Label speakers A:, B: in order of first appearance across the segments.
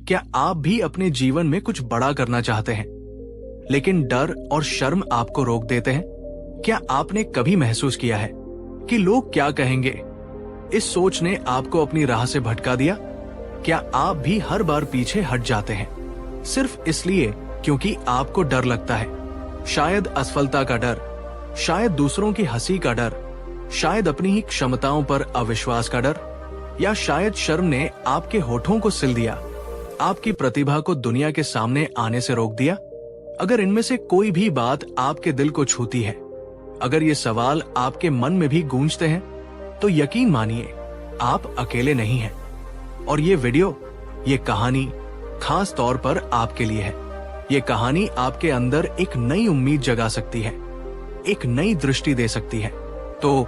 A: क्या आप भी अपने जीवन में कुछ बड़ा करना चाहते हैं, लेकिन डर और शर्म आपको रोक देते हैं? क्या आपने कभी महसूस किया है कि लोग क्या कहेंगे? इस सोच ने आपको अपनी राह से भटका दिया। क्या आप भी हर बार पीछे हट जाते हैं सिर्फ इसलिए क्योंकि आपको डर लगता है? शायद असफलता का डर, शायद दूसरों की हंसी का डर, शायद अपनी ही क्षमताओं पर अविश्वास का डर, या शायद शर्म ने आपके होठों को सिल दिया, आपकी प्रतिभा को दुनिया के सामने आने से रोक दिया। अगर इनमें से कोई भी बात आपके दिल को छूती है, अगर ये सवाल आपके मन में भी गूंजते हैं, तो यकीन मानिए आप अकेले नहीं हैं। और ये वीडियो, ये कहानी खास तौर पर आपके लिए है। ये कहानी आपके अंदर एक नई उम्मीद जगा सकती है, एक नई दृष्टि दे सकती है। तो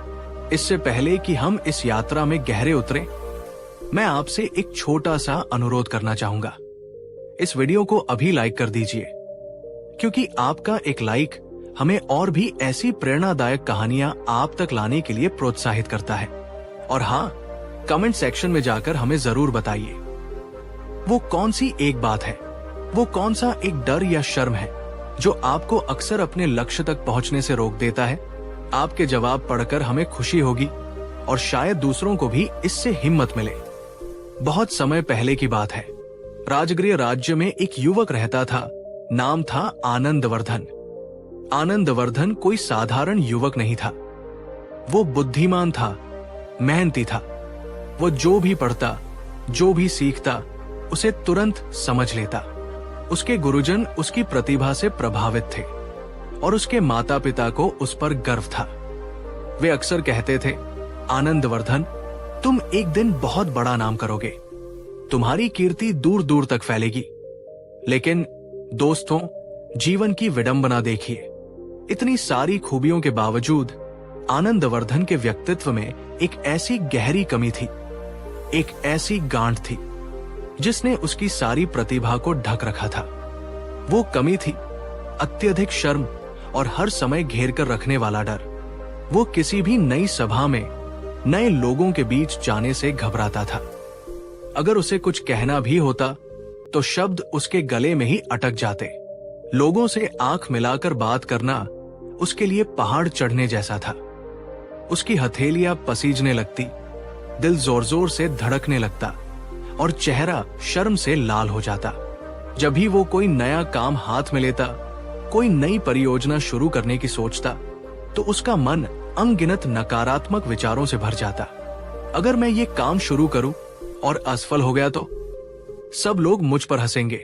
A: इससे पहले कि हम इस यात्रा में गहरे उतरें, मैं आपसे एक छोटा सा अनुरोध करना चाहूंगा। इस वीडियो को अभी लाइक कर दीजिए, क्योंकि आपका एक लाइक हमें और भी ऐसी प्रेरणादायक कहानियां आप तक लाने के लिए प्रोत्साहित करता है। और हाँ, कमेंट सेक्शन में जाकर हमें जरूर बताइए, वो कौन सी एक बात है, वो कौन सा एक डर या शर्म है जो आपको अक्सर अपने लक्ष्य तक पहुंचने से रोक देता है। आपके जवाब पढ़कर हमें खुशी होगी और शायद दूसरों को भी इससे हिम्मत मिले। बहुत समय पहले की बात है। राजगृह राज्य में एक युवक रहता था। नाम था आनंदवर्धन। आनंदवर्धन कोई साधारण युवक नहीं था। वो बुद्धिमान था, मेहनती था। वो जो भी पढ़ता, जो भी सीखता, उसे तुरंत समझ लेता। उसके गुरुजन उसकी प्रतिभा से प्रभावित थे और उसके माता पिता को उस पर गर्व था। वे अक्सर कहते थे, आनंदवर्धन, तुम एक दिन बहुत बड़ा नाम करोगे, तुम्हारी कीर्ति दूर दूर तक फैलेगी। लेकिन दोस्तों, जीवन की विडंबना देखिए। इतनी सारी खूबियों के बावजूद आनंदवर्धन के व्यक्तित्व में एक ऐसी गहरी कमी थी, एक ऐसी गांठ थी जिसने उसकी सारी प्रतिभा को ढक रखा था। वो कमी थी अत्यधिक शर्म और हर समय घेर कर रखने वाला डर। वो किसी भी नई सभा में नए लोगों के बीच जाने से घबराता था। अगर उसे कुछ कहना भी होता तो शब्द उसके गले में ही अटक जाते। लोगों से आंख मिलाकर बात करना उसके लिए पहाड़ चढ़ने जैसा था। उसकी हथेलियां पसीजने लगती, दिल जोर जोर से धड़कने लगता और चेहरा शर्म से लाल हो जाता। जब भी वो कोई नया काम हाथ में लेता, कोई नई परियोजना शुरू करने की सोचता, तो उसका मन अनगिनत नकारात्मक विचारों से भर जाता। अगर मैं ये काम शुरू करूं और असफल हो गया तो सब लोग मुझ पर हंसेंगे।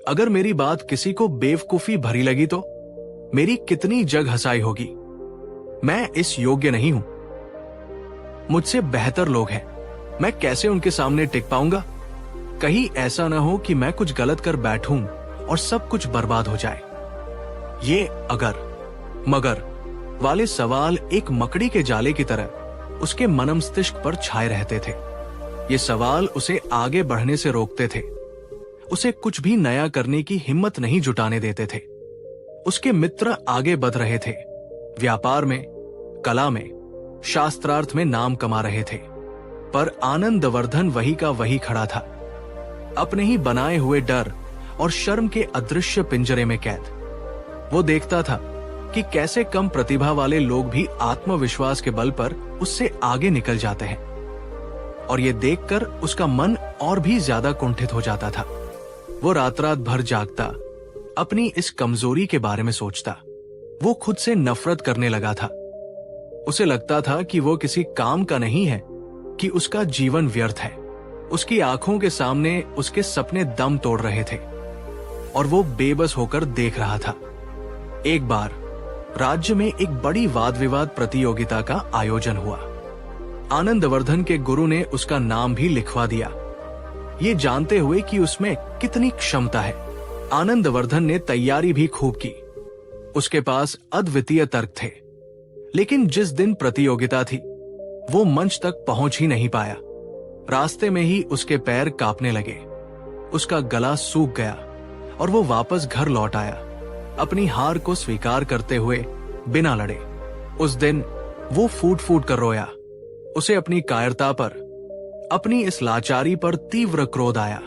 A: अगर मेरी बात किसी को बेवकूफी भरी लगी तो मेरी कितनी जग हंसाई होगी। मैं इस योग्य नहीं हूं, मुझसे बेहतर लोग हैं, मैं कैसे उनके सामने टिक पाऊंगा? कहीं ऐसा ना हो कि मैं कुछ गलत कर बैठूं और सब कुछ बर्बाद हो जाए। ये अगर मगर वाले सवाल एक मकड़ी के जाले की तरह उसके मनमस्तिष्क पर छाए रहते थे। ये सवाल उसे आगे बढ़ने से रोकते थे, उसे कुछ भी नया करने की हिम्मत नहीं जुटाने देते थे। उसके मित्र आगे बढ़ रहे थे, व्यापार में, कला में, शास्त्रार्थ में नाम कमा रहे थे, पर आनंदवर्धन वही का वही खड़ा था, अपने ही बनाए हुए डर और शर्म के अदृश्य पिंजरे में कैद। वो देखता था कि कैसे कम प्रतिभा वाले लोग भी आत्मविश्वास के बल पर उससे आगे निकल जाते हैं, और ये देखकर उसका मन और भी ज्यादा कुंठित हो जाता था। वो रात रात भर जागता, अपनी इस कमजोरी के बारे में सोचता। वो खुद से नफरत करने लगा था। उसे लगता था कि वो किसी काम का नहीं है, कि उसका जीवन व्यर्थ है। उसकी आंखों के सामने उसके सपने दम तोड़ रहे थे और वो बेबस होकर देख रहा था। एक बार राज्य में एक बड़ी वाद विवाद प्रतियोगिता का आयोजन हुआ। आनंदवर्धन के गुरु ने उसका नाम भी लिखवा दिया, ये जानते हुए कि उसमें कितनी क्षमता है। आनंदवर्धन ने तैयारी भी खूब की, उसके पास अद्वितीय तर्क थे। लेकिन जिस दिन प्रतियोगिता थी, वो मंच तक पहुंच ही नहीं पाया। रास्ते में ही उसके पैर कांपने लगे, उसका गला सूख गया और वो वापस घर लौट आया, अपनी हार को स्वीकार करते हुए, बिना लड़े। उस दिन वो फूट फूट कर रोया। उसे अपनी कायरता पर, अपनी इस लाचारी पर तीव्र क्रोध आया।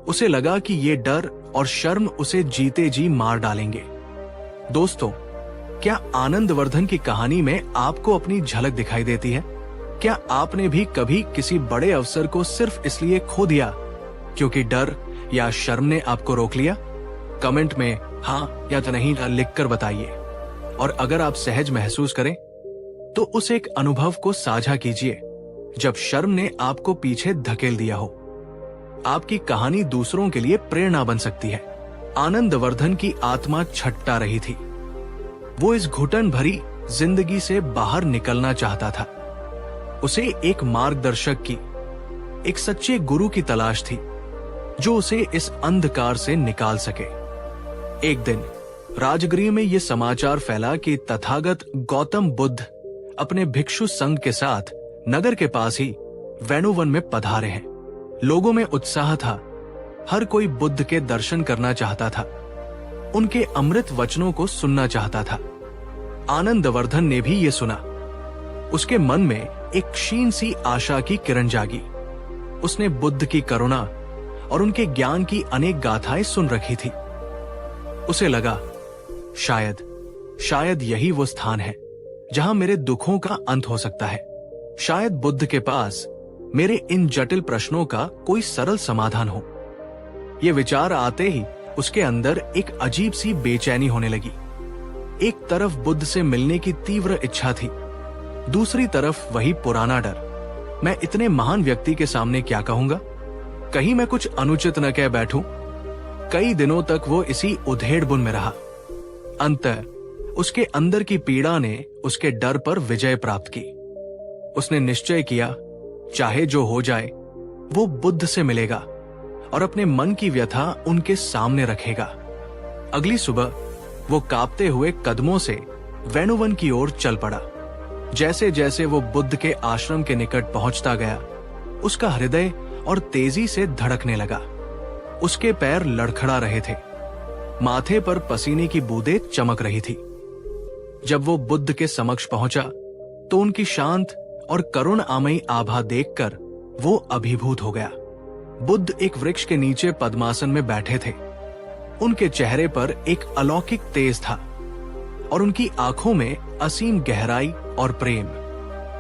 A: उसे लगा कि ये डर और शर्म उसे जीते जी मार डालेंगे। दोस्तों, क्या आनंदवर्धन की कहानी में आपको अपनी झलक दिखाई देती है? क्या आपने भी कभी किसी बड़े अवसर को सिर्फ इसलिए खो दिया क्योंकि डर या शर्म ने आपको रोक लिया? कमेंट में हाँ या तो नहीं लिखकर बताइए। और अगर आप सहज महसूस करें तो उस एक अनुभव को साझा कीजिए जब शर्म ने आपको पीछे धकेल दिया हो। आपकी कहानी दूसरों के लिए प्रेरणा बन सकती है। आनंदवर्धन की आत्मा छटपटा रही थी। वो इस घुटन भरी जिंदगी से बाहर निकलना चाहता था। उसे एक मार्गदर्शक की, एक सच्चे गुरु की तलाश थी जो उसे इस अंधकार से निकाल सके। एक दिन राजगृह में यह समाचार फैला कि तथागत गौतम बुद्ध अपने भिक्षु संघ के साथ नगर के पास ही वेणुवन में पधारे हैं। लोगों में उत्साह था। हर कोई बुद्ध के दर्शन करना चाहता था, उनके अमृत वचनों को सुनना चाहता था। आनंदवर्धन ने भी ये सुना। उसके मन में एक क्षीण सी आशा की किरण जागी। उसने बुद्ध की करुणा और उनके ज्ञान की अनेक गाथाएं सुन रखी थी। उसे लगा, शायद यही वो स्थान है जहां मेरे दुखों का अंत हो सकता है। शायद बुद्ध के पास मेरे इन जटिल प्रश्नों का कोई सरल समाधान हो। ये विचार आते ही उसके अंदर एक अजीब सी बेचैनी होने लगी। एक तरफ बुद्ध से मिलने की तीव्र इच्छा थी, दूसरी तरफ वही पुराना डर। मैं इतने महान व्यक्ति के सामने क्या कहूंगा? कहीं मैं कुछ अनुचित न कह बैठूं। कई दिनों तक वो इसी उधेड़बुन में रहा। अंततः उसके अंदर की पीड़ा ने उसके डर पर विजय प्राप्त की। उसने निश्चय किया, चाहे जो हो जाए वो बुद्ध से मिलेगा और अपने मन की व्यथा उनके सामने रखेगा। अगली सुबह वो कांपते हुए कदमों से वेणुवन की ओर चल पड़ा। जैसे जैसे वो बुद्ध के आश्रम के निकट पहुंचता गया, उसका हृदय और तेजी से धड़कने लगा। उसके पैर लड़खड़ा रहे थे, माथे पर पसीने की बूंदें चमक रही थी। जब वो बुद्ध के समक्ष पहुंचा तो उनकी शांत और करुण आमयी आभा देखकर वो अभिभूत हो गया। बुद्ध एक वृक्ष के नीचे पद्मासन में बैठे थे। उनके चेहरे पर एक अलौकिक तेज था और उनकी आंखों में असीम गहराई और प्रेम।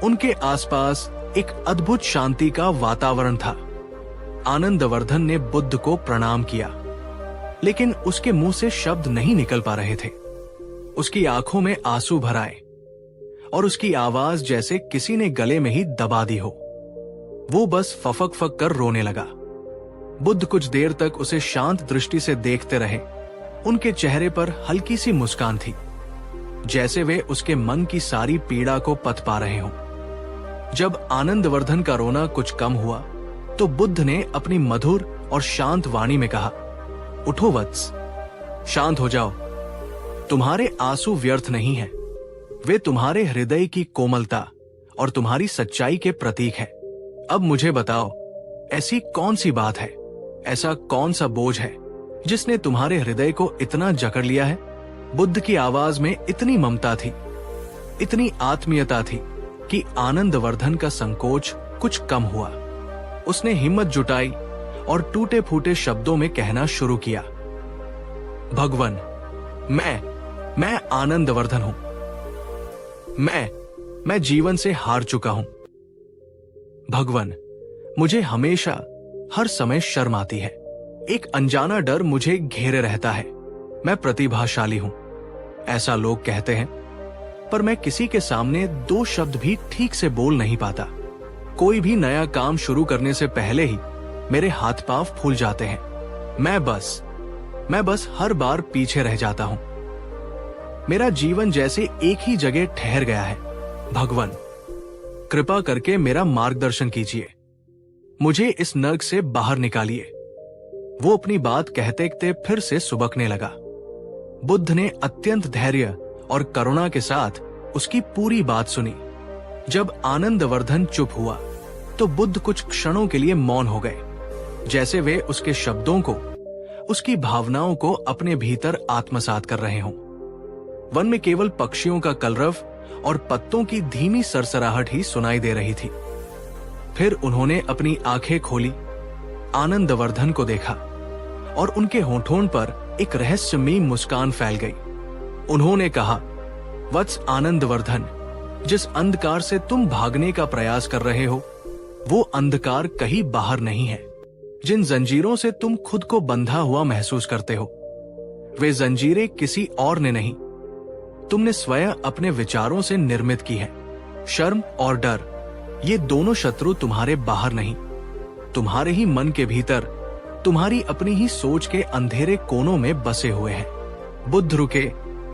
A: उनके आसपास एक अद्भुत शांति का वातावरण था। आनंदवर्धन ने बुद्ध को प्रणाम किया, लेकिन उसके मुंह से शब्द नहीं निकल पा रहे थे। उसकी आंखों में आंसू भर आए और उसकी आवाज जैसे किसी ने गले में ही दबा दी हो। वो बस फफक फक कर रोने लगा। बुद्ध कुछ देर तक उसे शांत दृष्टि से देखते रहे। उनके चेहरे पर हल्की सी मुस्कान थी, जैसे वे उसके मन की सारी पीड़ा को पथ पा रहे हों। जब आनंदवर्धन का रोना कुछ कम हुआ तो बुद्ध ने अपनी मधुर और शांत वाणी में कहा, उठो वत्स, शांत हो जाओ। तुम्हारे आंसू व्यर्थ नहीं हैं, वे तुम्हारे हृदय की कोमलता और तुम्हारी सच्चाई के प्रतीक हैं। अब मुझे बताओ, ऐसी कौन सी बात है, ऐसा कौन सा बोझ है जिसने तुम्हारे हृदय को इतना जकड़ लिया है? बुद्ध की आवाज में इतनी ममता थी, इतनी आत्मीयता थी कि आनंदवर्धन का संकोच कुछ कम हुआ। उसने हिम्मत जुटाई और टूटे फूटे शब्दों में कहना शुरू किया, भगवान, मैं आनंदवर्धन हूं। मैं जीवन से हार चुका हूं। भगवान, मुझे हमेशा हर समय शर्म आती है। एक अनजाना डर मुझे घेरे रहता है। मैं प्रतिभाशाली हूं, ऐसा लोग कहते हैं, पर मैं किसी के सामने दो शब्द भी ठीक से बोल नहीं पाता। कोई भी नया काम शुरू करने से पहले ही मेरे हाथ पांव फूल जाते हैं। मैं बस हर बार पीछे रह जाता हूं। मेरा जीवन जैसे एक ही जगह ठहर गया है। भगवान, कृपा करके मेरा मार्गदर्शन कीजिए। मुझे इस नर्क से बाहर निकालिए। वो अपनी बात कहते कहते फिर से सुबकने लगा। बुद्ध ने अत्यंत धैर्य और करुणा के साथ उसकी पूरी बात सुनी। जब आनंदवर्धन चुप हुआ तो बुद्ध कुछ क्षणों के लिए मौन हो गए, जैसे वे उसके शब्दों को, उसकी भावनाओं को अपने भीतर आत्मसात कर रहे हों। वन में केवल पक्षियों का कलरव और पत्तों की धीमी सरसराहट ही सुनाई दे रही थी। फिर उन्होंने अपनी आंखें खोली, आनंदवर्धन को देखा। और उनके होठों पर एक रहस्यमयी मुस्कान फैल गई। उन्होंने कहा, वत्स आनंदवर्धन, जिस अंधकार से तुम भागने का प्रयास कर रहे हो, वो अंधकार कहीं बाहर नहीं है। जिन जंजीरों से तुम खुद को बंधा हुआ महसूस करते हो, वे जंजीरें किसी और ने नहीं, तुमने स्वयं अपने विचारों से निर्मित की है। शर्म और डर, ये दोनों शत्रु तुम्हारे बाहर नहीं, तुम्हारे ही मन के भीतर, तुम्हारी अपनी ही सोच के अंधेरे कोनों में बसे हुए हैं। बुद्ध रुके,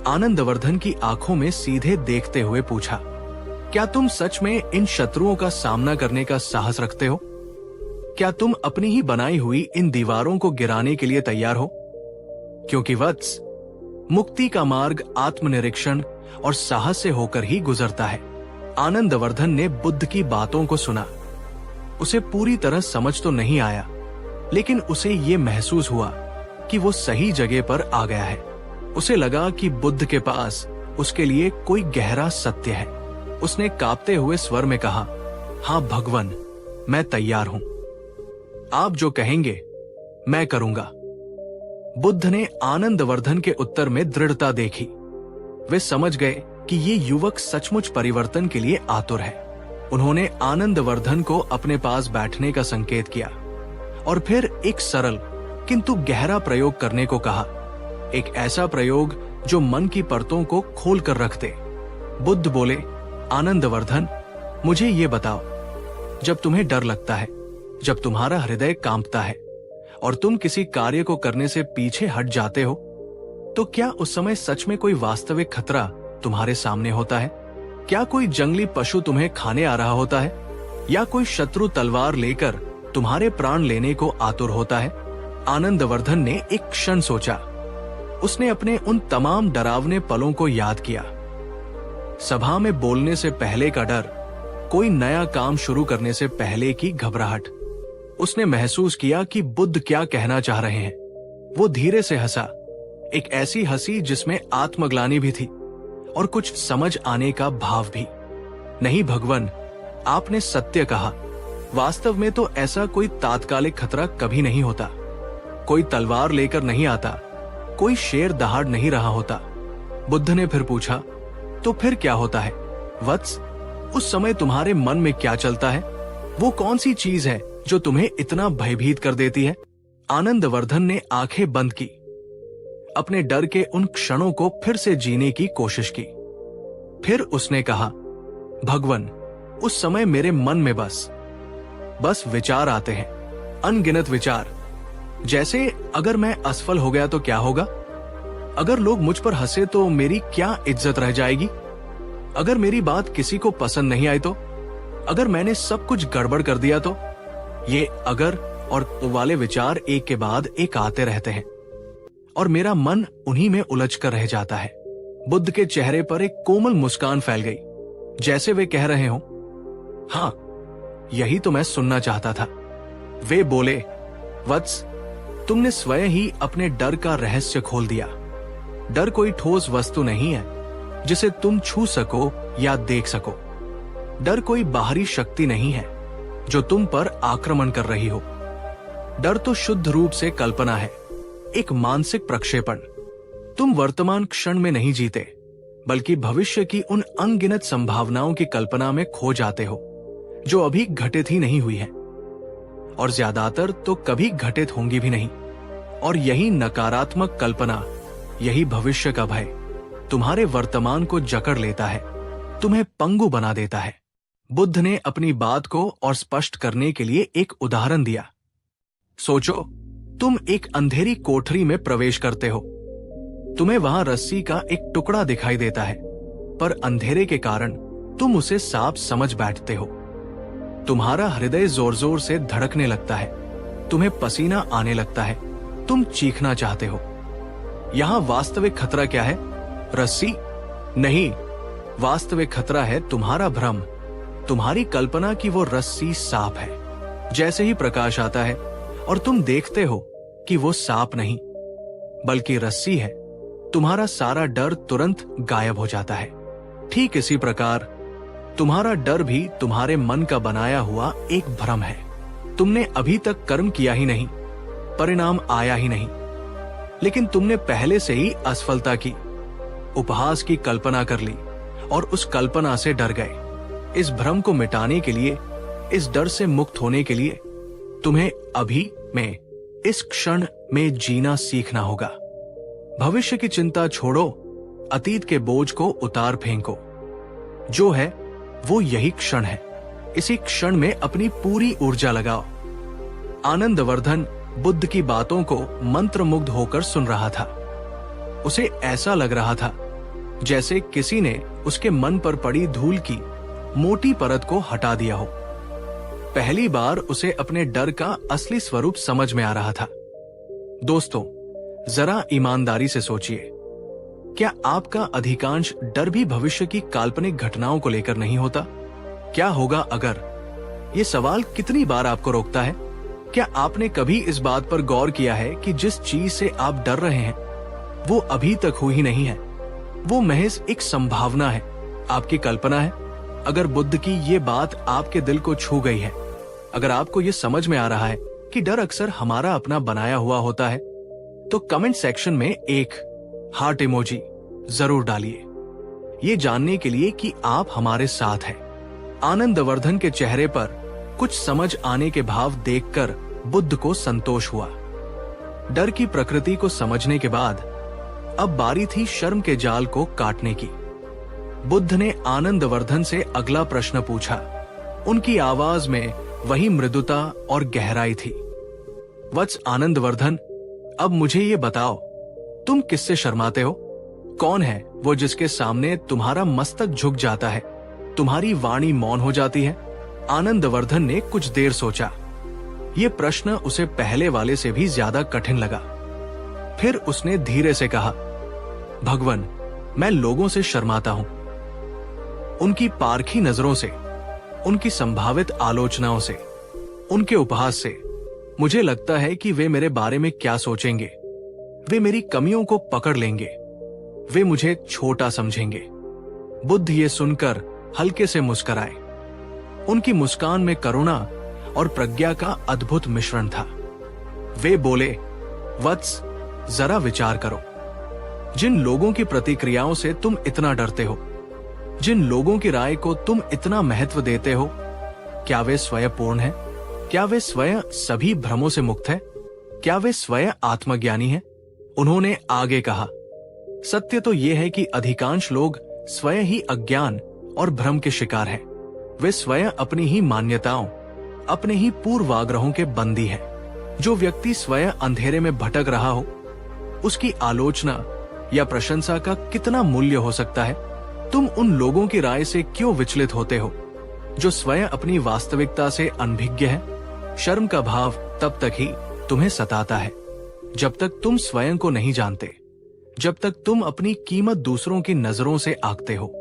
A: आनंदवर्धन की आंखों में सीधे देखते हुए पूछा, क्या तुम सच में इन शत्रुओं का सामना करने का साहस रखते हो? क्या तुम अपनी ही बनाई हुई इन दीवारों को गिराने के लिए तैयार हो? क्योंकि वत्स, मुक्ति का मार्ग आत्मनिरीक्षण और साहस से होकर ही गुजरता है। आनंदवर्धन ने बुद्ध की बातों को सुना। उसे पूरी तरह समझ तो नहीं आया, लेकिन उसे ये महसूस हुआ कि वो सही जगह पर आ गया है। उसे लगा कि बुद्ध के पास उसके लिए कोई गहरा सत्य है। उसने कांपते हुए स्वर में कहा, हाँ भगवान, मैं तैयार हूं। आप जो कहेंगे मैं करूंगा। बुद्ध ने आनंदवर्धन के उत्तर में दृढ़ता देखी। वे समझ गए कि ये युवक सचमुच परिवर्तन के लिए आतुर है। उन्होंने आनंदवर्धन को अपने पास बैठने का संकेत किया और फिर एक सरल किंतु गहरा प्रयोग करने को कहा, एक ऐसा प्रयोग जो मन की परतों को खोल कर रख दे। बुद्ध बोले, आनंदवर्धन, मुझे ये बताओ, जब तुम्हें डर लगता है, जब तुम्हारा हृदय कांपता है और तुम किसी कार्य को करने से पीछे हट जाते हो, तो क्या उस समय सच में कोई वास्तविक खतरा तुम्हारे सामने होता है? क्या कोई जंगली पशु तुम्हें खाने आ रहा होता है, या कोई शत्रु तलवार लेकर तुम्हारे प्राण लेने को आतुर होता है? आनंदवर्धन ने एक क्षण सोचा। उसने अपने उन तमाम डरावने पलों को याद किया। सभा में बोलने से पहले का डर, कोई नया काम शुरू करने से पहले की घबराहट। उसने महसूस किया कि बुद्ध क्या कहना चाह रहे हैं। वो धीरे से हंसा, एक ऐसी हंसी जिसमें आत्मग्लानि भी थी और कुछ समझ आने का भाव भी। नहीं भगवान, आपने सत्य कहा। वास्तव में तो ऐसा कोई तात्कालिक खतरा कभी नहीं होता। कोई तलवार लेकर नहीं आता, कोई शेर दहाड़ नहीं रहा होता। बुद्ध ने फिर पूछा, तो फिर क्या होता है वत्स? उस समय तुम्हारे मन में क्या चलता है? वो कौन सी चीज है जो तुम्हें इतना भयभीत कर देती है? आनंदवर्धन ने आंखें बंद की, अपने डर के उन क्षणों को फिर से जीने की कोशिश की। फिर उसने कहा, भगवान, उस समय मेरे मन में बस विचार आते हैं, अनगिनत विचार। जैसे अगर मैं असफल हो गया तो क्या होगा? अगर लोग मुझ पर हंसे तो मेरी क्या इज्जत रह जाएगी? अगर मेरी बात किसी को पसंद नहीं आई तो? अगर मैंने सब कुछ गड़बड़ कर दिया तो? ये अगर और तो वाले विचार एक के बाद एक आते रहते हैं और मेरा मन उन्हीं में उलझ कर रह जाता है। बुद्ध के चेहरे पर एक कोमल मुस्कान फैल गई, जैसे वे कह रहे हो, हाँ, यही तो मैं सुनना चाहता था। वे बोले, वत्स, तुमने स्वयं ही अपने डर का रहस्य खोल दिया। डर कोई ठोस वस्तु नहीं है जिसे तुम छू सको या देख सको। डर कोई बाहरी शक्ति नहीं है जो तुम पर आक्रमण कर रही हो। डर तो शुद्ध रूप से कल्पना है, एक मानसिक प्रक्षेपण। तुम वर्तमान क्षण में नहीं जीते, बल्कि भविष्य की उन अनगिनत संभावनाओं की कल्पना में खो जाते हो जो अभी घटित ही नहीं हुई है, और ज्यादातर तो कभी घटित होंगी भी नहीं। और यही नकारात्मक कल्पना, यही भविष्य का भय तुम्हारे वर्तमान को जकड़ लेता है, तुम्हें पंगु बना देता है। बुद्ध ने अपनी बात को और स्पष्ट करने के लिए एक उदाहरण दिया। सोचो, तुम एक अंधेरी कोठरी में प्रवेश करते हो। तुम्हें वहां रस्सी का एक टुकड़ा दिखाई देता है, पर अंधेरे के कारण तुम उसे साफ समझ बैठते हो। तुम्हारा हृदय जोर जोर से धड़कने लगता है, तुम्हें पसीना आने लगता है, तुम चीखना चाहते हो। यहां वास्तविक खतरा क्या है? रस्सी नहीं, वास्तविक खतरा है तुम्हारा भ्रम, तुम्हारी कल्पना की वो रस्सी सांप है। जैसे ही प्रकाश आता है और तुम देखते हो कि वो सांप नहीं बल्कि रस्सी है, तुम्हारा सारा डर तुरंत गायब हो जाता है। ठीक इसी प्रकार तुम्हारा डर भी तुम्हारे मन का बनाया हुआ एक भ्रम है। तुमने अभी तक कर्म किया ही नहीं, परिणाम आया ही नहीं, लेकिन तुमने पहले से ही असफलता की, उपहास की कल्पना कर ली और उस कल्पना से डर गए। इस भ्रम को मिटाने के लिए, इस डर से मुक्त होने के लिए तुम्हें अभी में, इस क्षण में जीना सीखना होगा। भविष्य की चिंता छोड़ो, अतीत के बोझ को उतार फेंको। जो है वो यही क्षण है। इसी क्षण में अपनी पूरी ऊर्जा लगाओ। आनंदवर्धन बुद्ध की बातों को मंत्रमुग्ध होकर सुन रहा था। उसे ऐसा लग रहा था जैसे किसी ने उसके मन पर पड़ी धूल की मोटी परत को हटा दिया हो। पहली बार उसे अपने डर का असली स्वरूप समझ में आ रहा था। दोस्तों, जरा ईमानदारी से सोचिए, क्या आपका अधिकांश डर भी भविष्य की काल्पनिक घटनाओं को लेकर नहीं होता? क्या होगा अगर? ये सवाल कितनी बार आपको रोकता है? क्या आपने कभी इस बात पर गौर किया है कि जिस चीज से आप डर रहे हैं वो अभी तक हुई ही नहीं है? वो महज एक संभावना है, आपकी कल्पना है। अगर बुद्ध की ये बात आपके दिल को छू गई है, अगर आपको ये समझ में आ रहा है कि डर अक्सर हमारा अपना बनाया हुआ होता है, तो कमेंट सेक्शन में एक हार्ट इमोजी जरूर डालिए, ये जानने के लिए कि आप हमारे साथ हैं। आनंदवर्धन के चेहरे पर कुछ समझ आने के भाव देखकर बुद्ध को संतोष हुआ। डर की प्रकृति को समझने के बाद अब बारी थी शर्म के जाल को काटने की। बुद्ध ने आनंदवर्धन से अगला प्रश्न पूछा। उनकी आवाज में वही मृदुता और गहराई थी। वत्स आनंदवर्धन, अब मुझे ये बताओ, तुम किससे शर्माते हो? कौन है वो जिसके सामने तुम्हारा मस्तक झुक जाता है, तुम्हारी वाणी मौन हो जाती है? आनंदवर्धन ने कुछ देर सोचा। ये प्रश्न उसे पहले वाले से भी ज्यादा कठिन लगा। फिर उसने धीरे से कहा, भगवन, मैं लोगों से शर्माता हूं। उनकी पारखी नजरों से, उनकी संभावित आलोचनाओं से, उनके उपहास से। मुझे लगता है कि वे मेरे बारे में क्या सोचेंगे। वे मेरी कमियों को पकड़ लेंगे, वे मुझे छोटा समझेंगे। बुद्ध ये सुनकर हल्के से मुस्कुराए। उनकी मुस्कान में करुणा और प्रज्ञा का अद्भुत मिश्रण था। वे बोले, वत्स, जरा विचार करो। जिन लोगों की प्रतिक्रियाओं से तुम इतना डरते हो, जिन लोगों की राय को तुम इतना महत्व देते हो, क्या वे स्वयं पूर्ण हैं? क्या वे स्वयं सभी भ्रमों से मुक्त हैं? क्या वे स्वयं आत्मज्ञानी हैं? उन्होंने आगे कहा, सत्य तो यह है कि अधिकांश लोग स्वयं ही अज्ञान और भ्रम के शिकार हैं। वे स्वयं अपनी ही मान्यताओं, अपने ही पूर्वाग्रहों के बंदी हैं। जो व्यक्ति स्वयं अंधेरे में भटक रहा हो, उसकी आलोचना या प्रशंसा का कितना मूल्य हो सकता है? तुम उन लोगों की राय से क्यों विचलित होते हो जो स्वयं अपनी वास्तविकता से अनभिज्ञ है? शर्म का भाव तब तक ही तुम्हें सताता है जब तक तुम स्वयं को नहीं जानते, जब तक तुम अपनी कीमत दूसरों की नजरों से आंकते हो।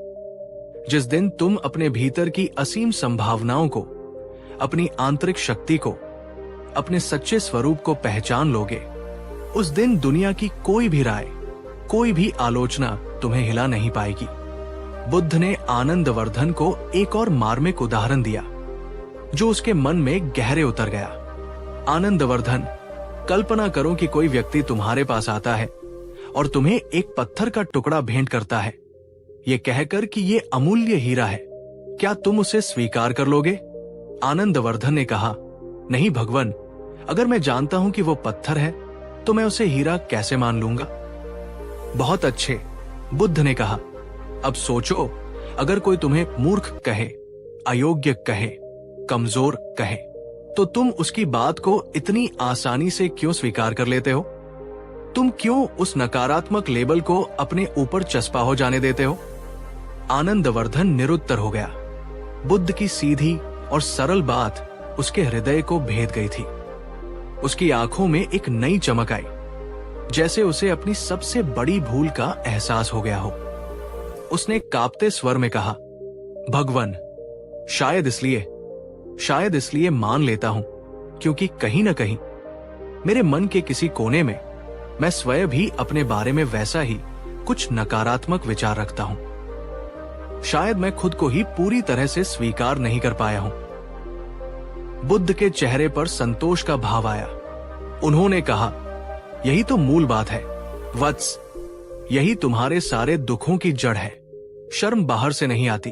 A: जिस दिन तुम अपने भीतर की असीम संभावनाओं को, अपनी आंतरिक शक्ति को, अपने सच्चे स्वरूप को पहचान लोगे, उस दिन दुनिया की कोई भी राय, कोई भी आलोचना तुम्हें हिला नहीं पाएगी। बुद्ध ने आनंदवर्धन को एक और मार्मिक उदाहरण दिया जो उसके मन में गहरे उतर गया। आनंदवर्धन, कल्पना करो कि कोई व्यक्ति तुम्हारे पास आता है और तुम्हें एक पत्थर का टुकड़ा भेंट करता है, ये कहकर कि ये अमूल्य हीरा है। क्या तुम उसे स्वीकार कर लोगे? आनंदवर्धन ने कहा, नहीं भगवन, अगर मैं जानता हूं कि वो पत्थर है तो मैं उसे हीरा कैसे मान लूंगा? बहुत अच्छे, बुद्ध ने कहा। अब सोचो, अगर कोई तुम्हें मूर्ख कहे, अयोग्य कहे, कमजोर कहे, तो तुम उसकी बात को इतनी आसानी से क्यों स्वीकार कर लेते हो? तुम क्यों उस नकारात्मक लेबल को अपने ऊपर चस्पा हो जाने देते हो? आनंदवर्धन निरुत्तर हो गया। बुद्ध की सीधी और सरल बात उसके हृदय को भेद गई थी। उसकी आंखों में एक नई चमक आई, जैसे उसे अपनी सबसे बड़ी भूल का एहसास हो गया हो। उसने कांपते स्वर में कहा, भगवन, शायद इसलिए मान लेता हूं क्योंकि कहीं न कहीं मेरे मन के किसी कोने में मैं स्वयं भी अपने बारे में वैसा ही कुछ नकारात्मक विचार रखता हूं। शायद मैं खुद को ही पूरी तरह से स्वीकार नहीं कर पाया हूं। बुद्ध के चेहरे पर संतोष का भाव आया। उन्होंने कहा, यही तो मूल बात है वत्स, यही तुम्हारे सारे दुखों की जड़ है। शर्म बाहर से नहीं आती,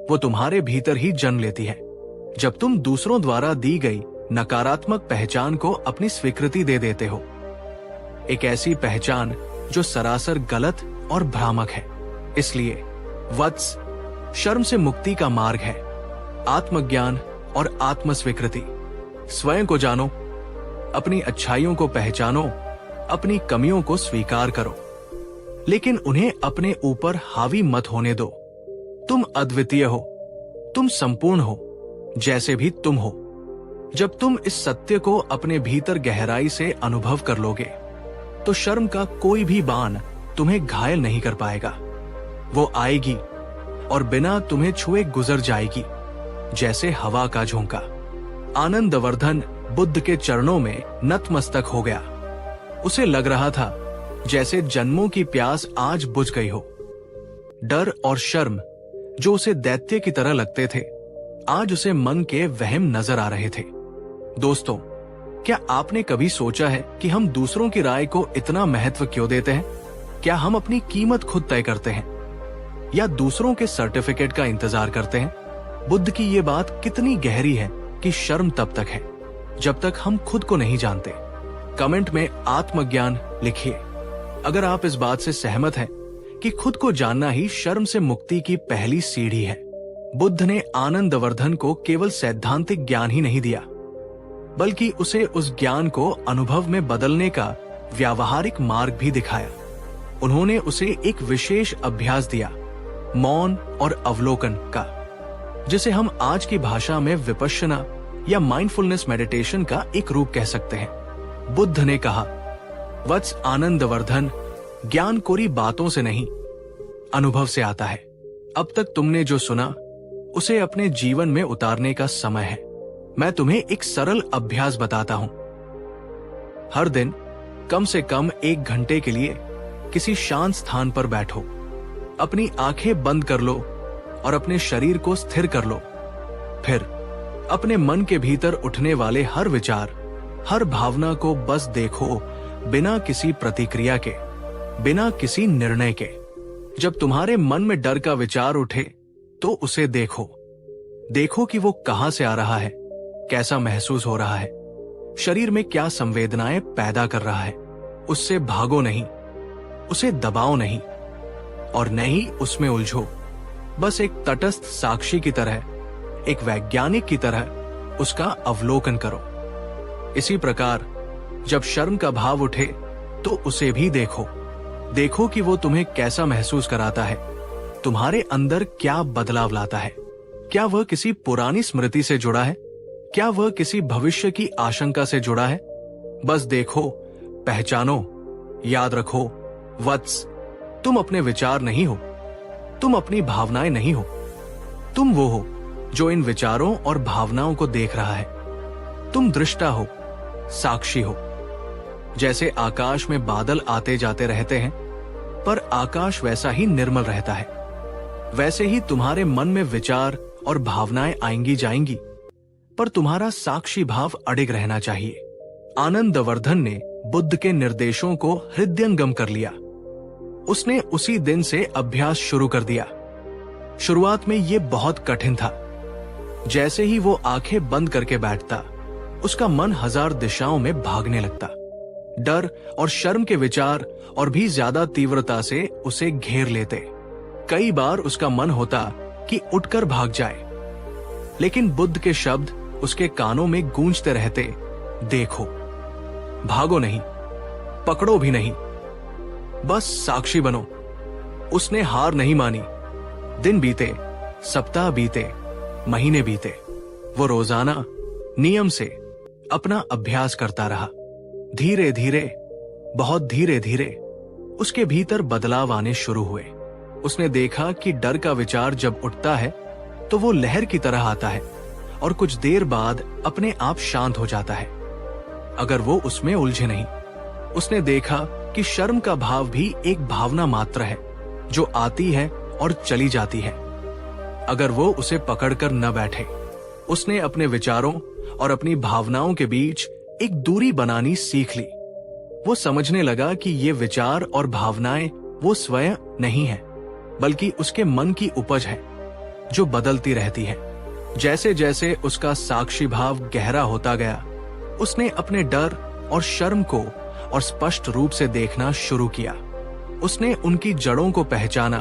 A: वो तुम्हारे भीतर ही जन्म लेती है। जब तुम दूसरों द्वारा दी गई नकारात्मक पहचान को अपनी स्वीकृति दे देते हो, एक ऐसी पहचान जो सरासर गलत और भ्रामक है। इसलिए वत्स, शर्म से मुक्ति का मार्ग है आत्मज्ञान और आत्मस्वीकृति। स्वयं को जानो, अपनी अच्छाइयों को पहचानो, अपनी कमियों को स्वीकार करो, लेकिन उन्हें अपने ऊपर हावी मत होने दो। तुम अद्वितीय हो, तुम संपूर्ण हो, जैसे भी तुम हो। जब तुम इस सत्य को अपने भीतर गहराई से अनुभव कर लोगे, तो शर्म का कोई भी बाण तुम्हें घायल नहीं कर पाएगा। वो आएगी और बिना तुम्हें छुए गुजर जाएगी, जैसे हवा का झोंका। आनंदवर्धन बुद्ध के चरणों में नतमस्तक हो गया। उसे लग रहा था जैसे जन्मों की प्यास आज बुझ गई हो। डर और शर्म, जो उसे दैत्य की तरह लगते थे, आज उसे मन के वहम नजर आ रहे थे। दोस्तों, क्या आपने कभी सोचा है कि हम दूसरों की राय को इतना महत्व क्यों देते हैं? क्या हम अपनी कीमत खुद तय करते हैं या दूसरों के सर्टिफिकेट का इंतजार करते हैं? बुद्ध की ये बात कितनी गहरी है कि शर्म तब तक है जब तक हम खुद को नहीं जानते। कमेंट में आत्मज्ञान लिखिए अगर आप इस बात से सहमत हैं कि खुद को जानना ही शर्म से मुक्ति की पहली सीढ़ी है। बुद्ध ने आनंदवर्धन को केवल सैद्धांतिक ज्ञान ही नहीं दिया, बल्कि उसे उस ज्ञान को अनुभव में बदलने का व्यावहारिक मार्ग भी दिखाया। उन्होंने उसे एक विशेष अभ्यास दिया, मौन और अवलोकन का, जिसे हम आज की भाषा में विपश्यना या माइंडफुलनेस मेडिटेशन का एक रूप कह सकते हैं। बुद्ध ने कहा, वत्स आनंदवर्धन, ज्ञान कोरी बातों से नहीं, अनुभव से आता है। अब तक तुमने जो सुना, उसे अपने जीवन में उतारने का समय है। मैं तुम्हें एक सरल अभ्यास बताता हूं। हर दिन कम से कम 1 घंटे के लिए किसी शांत स्थान पर बैठो। अपनी आंखें बंद कर लो और अपने शरीर को स्थिर कर लो। फिर अपने मन के भीतर उठने वाले हर विचार, हर भावना को बस देखो, बिना किसी प्रतिक्रिया के, बिना किसी निर्णय के। जब तुम्हारे मन में डर का विचार उठे तो उसे देखो। देखो कि वो कहां से आ रहा है, कैसा महसूस हो रहा है, शरीर में क्या संवेदनाएं पैदा कर रहा है। उससे भागो नहीं, उसे दबाओ नहीं और न ही उसमें उलझो। बस एक तटस्थ साक्षी की तरह, एक वैज्ञानिक की तरह उसका अवलोकन करो। इसी प्रकार जब शर्म का भाव उठे तो उसे भी देखो। देखो कि वो तुम्हें कैसा महसूस कराता है, तुम्हारे अंदर क्या बदलाव लाता है। क्या वह किसी पुरानी स्मृति से जुड़ा है? क्या वह किसी भविष्य की आशंका से जुड़ा है? बस देखो, पहचानो, याद रखो, वत्स, तुम अपने विचार नहीं हो, तुम अपनी भावनाएं नहीं हो। तुम वो हो जो इन विचारों और भावनाओं को देख रहा है। तुम दृष्टा हो, साक्षी हो। जैसे आकाश में बादल आते जाते रहते हैं, पर आकाश वैसा ही निर्मल रहता है, वैसे ही तुम्हारे मन में विचार और भावनाएं आएंगी जाएंगी, पर तुम्हारा साक्षी भाव अडिग रहना चाहिए। आनंदवर्धन ने बुद्ध के निर्देशों को हृदयंगम कर लिया। उसने उसी दिन से अभ्यास शुरू कर दिया। शुरुआत में यह बहुत कठिन था। जैसे ही वो आंखें बंद करके बैठता, उसका मन 1000 दिशाओं में भागने लगता। डर और शर्म के विचार और भी ज्यादा तीव्रता से उसे घेर लेते। कई बार उसका मन होता कि उठकर भाग जाए, लेकिन बुद्ध के शब्द उसके कानों में गूंजते रहते, देखो, भागो नहीं, पकड़ो भी नहीं, बस साक्षी बनो। उसने हार नहीं मानी। दिन बीते, सप्ताह बीते, महीने बीते। वो रोजाना नियम से अपना अभ्यास करता रहा। धीरे धीरे, बहुत धीरे धीरे उसके भीतर बदलाव आने शुरू हुए। उसने देखा कि डर का विचार जब उठता है तो वो लहर की तरह आता है और कुछ देर बाद अपने आप शांत हो जाता है, अगर वो उसमें उलझे नहीं। उसने देखा कि शर्म का भाव भी एक भावना मात्र है जो आती है और चली जाती है, अगर वो उसे पकड़कर न बैठे। उसने अपने विचारों और अपनी भावनाओं के बीच एक दूरी बनानी सीख ली। वो समझने लगा कि ये विचार और भावनाएं वो स्वयं नहीं है, बल्कि उसके मन की उपज है जो बदलती रहती है। जैसे जैसे उसका साक्षी भाव गहरा होता गया, उसने अपने डर और शर्म को और स्पष्ट रूप से देखना शुरू किया। उसने उनकी जड़ों को पहचाना,